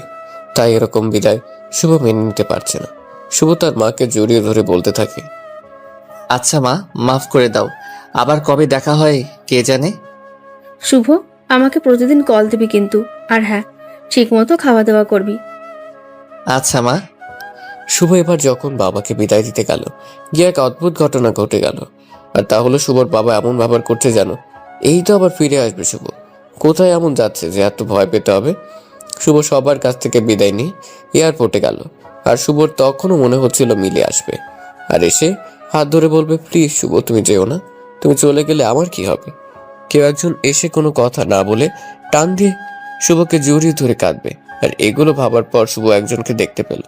তাই এরকম বিদায় শুভ মেনে নিতে পারছে না। শুভ তার মাকে জড়িয়ে ধরে বলতে থাকে, আচ্ছা মা, মাফ করে দাও, আবার কবে দেখা হয় কে জানে। শুভ, আমাকে প্রতিদিন কল দিবি কিন্তু, আর হ্যাঁ, ঠিক মতো খাওয়া দাওয়া করবি। আচ্ছা মা। শুভ এবার যখন বাবাকে বিদায় দিতে গেল, গিয়ে এক অদ্ভুত ঘটনা ঘটে গেল। আর তা হলো শুভর বাবা এমন ব্যবহার করছে যেন এই তো আবার ফিরে আসবে শুভ। কোথায় এমন যাচ্ছে যে এত ভয় পেতে হবে? শুভ সবার কাছ থেকে বিদায় নিয়ে এয়ারপোর্টে গেল, আর শুভর তখনও মনে হচ্ছিল মিলে আসবে আর এসে হাত ধরে বলবে, প্লিজ শুভ তুমি যেও না, তুমি চলে গেলে আমার কি হবে। কেউ একজন এসে কোনো কথা না বলে টান দিয়ে শুভকে জড়িয়ে ধরে কাঁদবে। আর এগুলো ভাবার পর শুভ একজনকে দেখতে পেল।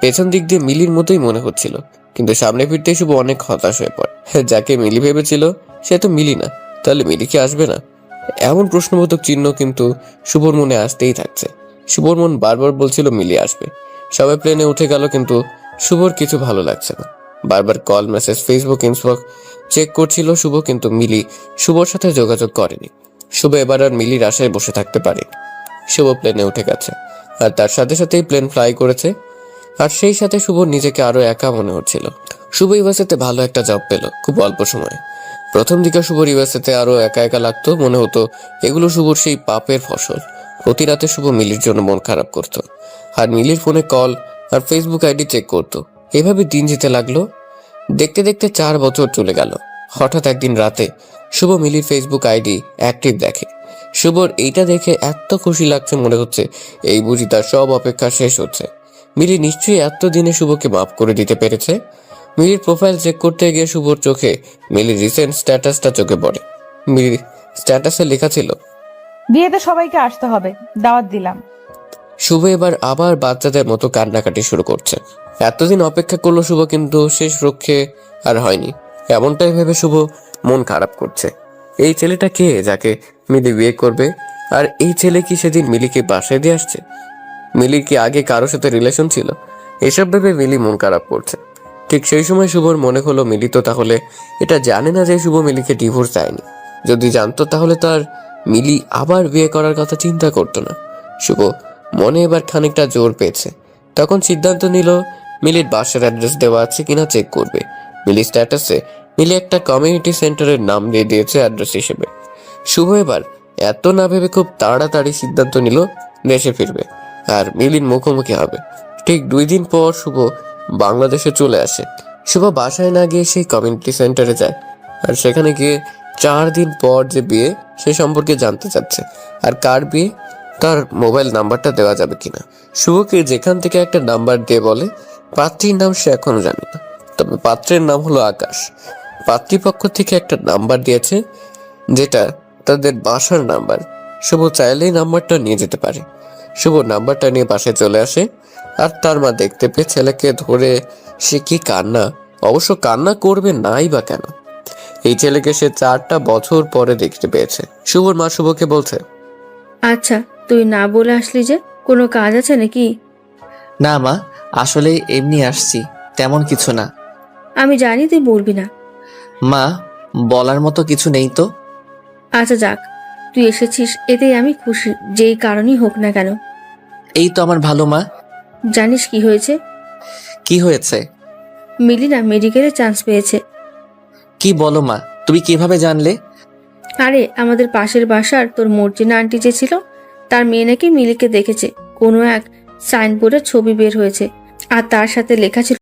পেছন দিক দিয়ে মিলির মতোই মনে হচ্ছিল, কিন্তু সামনে ফিরতে শুভ অনেক হতাশ হয়ে পড়ে। যাকে মিলি ভেবেছিল সে তো মিলি না, তাহলে মিলি কি আসবে না? এমন প্রশ্নবোধক চিহ্ন কিন্তু শুভর মনে আসতেই থাকছে। শুভর মন বারবার বলছিল মিলি আসবে। সবাই প্লেনে উঠে গেল, কিন্তু শুভর কিছু ভালো লাগছে না। বারবার call, message, Facebook, inbox check করছিল শুভ, কিন্তু মিলি শুভর সাথে যোগাযোগ করেনি। শুভ এবার আর মিলির আশায় বসে থাকতে পারেনি। শুভ প্লেনে উঠে গেছে, আর তার সাথে সাথেই প্লেন ফ্লাই করেছে। আর সেই সাথে শুভ নিজেকে আরো একা মনে হচ্ছিল। শুভ ইউএসএতে ভালো একটা জব পেল খুব অল্প সময়ে। প্রথম দিকে শুভর ইউএসএতে আরো একা একা লাগতো, মনে হতো এগুলো শুভর সেই পাপের ফসল। প্রতি রাতে শুভ মিলির জন্য মন খারাপ করতো, আর মিলির ফোনে কল আর ফেসবুক আইডি চেক করতো। এভাবে দিন যেতে লাগলো। দেখতে দেখতে 4 বছর চলে গেল। হঠাৎ একদিন রাতে শুভ মিলির ফেসবুক আইডি অ্যাক্টিভ দেখে। শুভর এইটা দেখে এত খুশি লাগছে, মনে হচ্ছে এই বুঝি তার সব অপেক্ষা শেষ হচ্ছে। মিলি নিশ্চয়ই এতদিনে শুভকে মাফ করে দিতে পেরেছে। মিলির প্রোফাইল চেক করতে গিয়ে শুভর চোখে মিলির রিসেন্ট স্ট্যাটাসটা চোখে পড়ে। মিলির স্ট্যাটাসে লেখা ছিল, বিয়েতে সবাইকে আসতে হবে, দাওয়াত দিলাম। শুভ এবার আবার বাচ্চাদের মতো কান্নাকাটি শুরু করছে। এতদিন অপেক্ষা করলো শুভ, কিন্তু শেষ রক্ষে আর হয়নি। এমনটাই ভেবে শুভ মন খারাপ করছে। এই ছেলেটা কে যাকে মিলি বিয়ে করবে? আর এই ছেলে কি সেদিন মিলিকে বাসায় দিয়ে আসছে? মিলির কি আগে কারোর সাথে রিলেশন ছিল? এসব ভেবে মিলি মন খারাপ করছে। ঠিক সেই সময় শুভর মনে হলো মিলি তো তাহলে এটা জানে না যে শুভ মিলিকে ডিভোর্স দেয়নি। যদি জানতো তাহলে তার মিলি আবার বিয়ে করার কথা চিন্তা করতো না। শুভ মনে এবার খানিকটা জোর পেয়েছে। তখন সিদ্ধান্ত নিল মিলির বাসার অ্যাড্রেস দেওয়া আছে কিনা চেক করবে। মিলি স্ট্যাটাসে মিলি একটা কমিউনিটি সেন্টারের নাম দিয়ে দিয়েছে অ্যাড্রেস হিসেবে। শুভ এবার এত না ভেবে খুব তাড়াতাড়ি সিদ্ধান্ত নিল দেশে ফিরবে আর মিলির মুখোমুখি হবে। ঠিক 2 দিন পর শুভ বাংলাদেশে চলে আসে। শুভ বাসায় না গিয়ে সেই কমিউনিটি সেন্টারে যায় আর সেখানে গিয়ে 4 দিন পর যে বিয়ে সে সম্পর্কে জানতে চাচ্ছে। আর কার বিয়ে, তার মোবাইল নাম্বারটা দেওয়া যাবে কিনা। শুভকে যেখান থেকে একটা নাম্বার দিয়ে বলে পাত্রীর নাম সে এখনো জানে না, তবে পাত্রের নাম হলো আকাশ। পাত্রীপক্ষ থেকে একটা নাম্বার দিয়েছে যেটা তাদের বাসার নাম্বার। শুভ চাইলেই নাম্বারটা নিয়ে যেতে পারে। শুভ নাম্বারটা নিয়ে বাসায় চলে আসে আর তার মা দেখতে পেয়ে ছেলেকে ধরে সে কি কান্না, অবশ্য কান্না করবে নাই বা কেন, এই ছেলেকে সে 4টা বছর পরে দেখতে পেয়েছে। শুভর মা শুভকে বলছে, আচ্ছা তুই না বলে আসলি যে, কোনো কাজ আছে নাকি? না মা, আসলে এমনি আসছি, তেমন কিছু না। আমি জানি তুই বলবি না। মা, বলার মতো কিছু নেই তো। আচ্ছা যাক, তুই এসেছিস এতেই আমি খুশি, যেই কারণই হোক না কেন। এই তো আমার ভালো মা। জানিস কি হয়েছে? কি হয়েছে? মিলি না মেডিকেলে চান্স পেয়েছে। কি বলো মা, তুমি কিভাবে জানলে? আরে আমাদের পাশের বাসার তোর মর্জিনা আন্টি যে ছিল, তার মেয়ে নাকি মিলিকে দেখেছে। কোনো এক সাইনবোর্ডে ছবি বের হয়েছে আর তার সাথে লেখা ছিল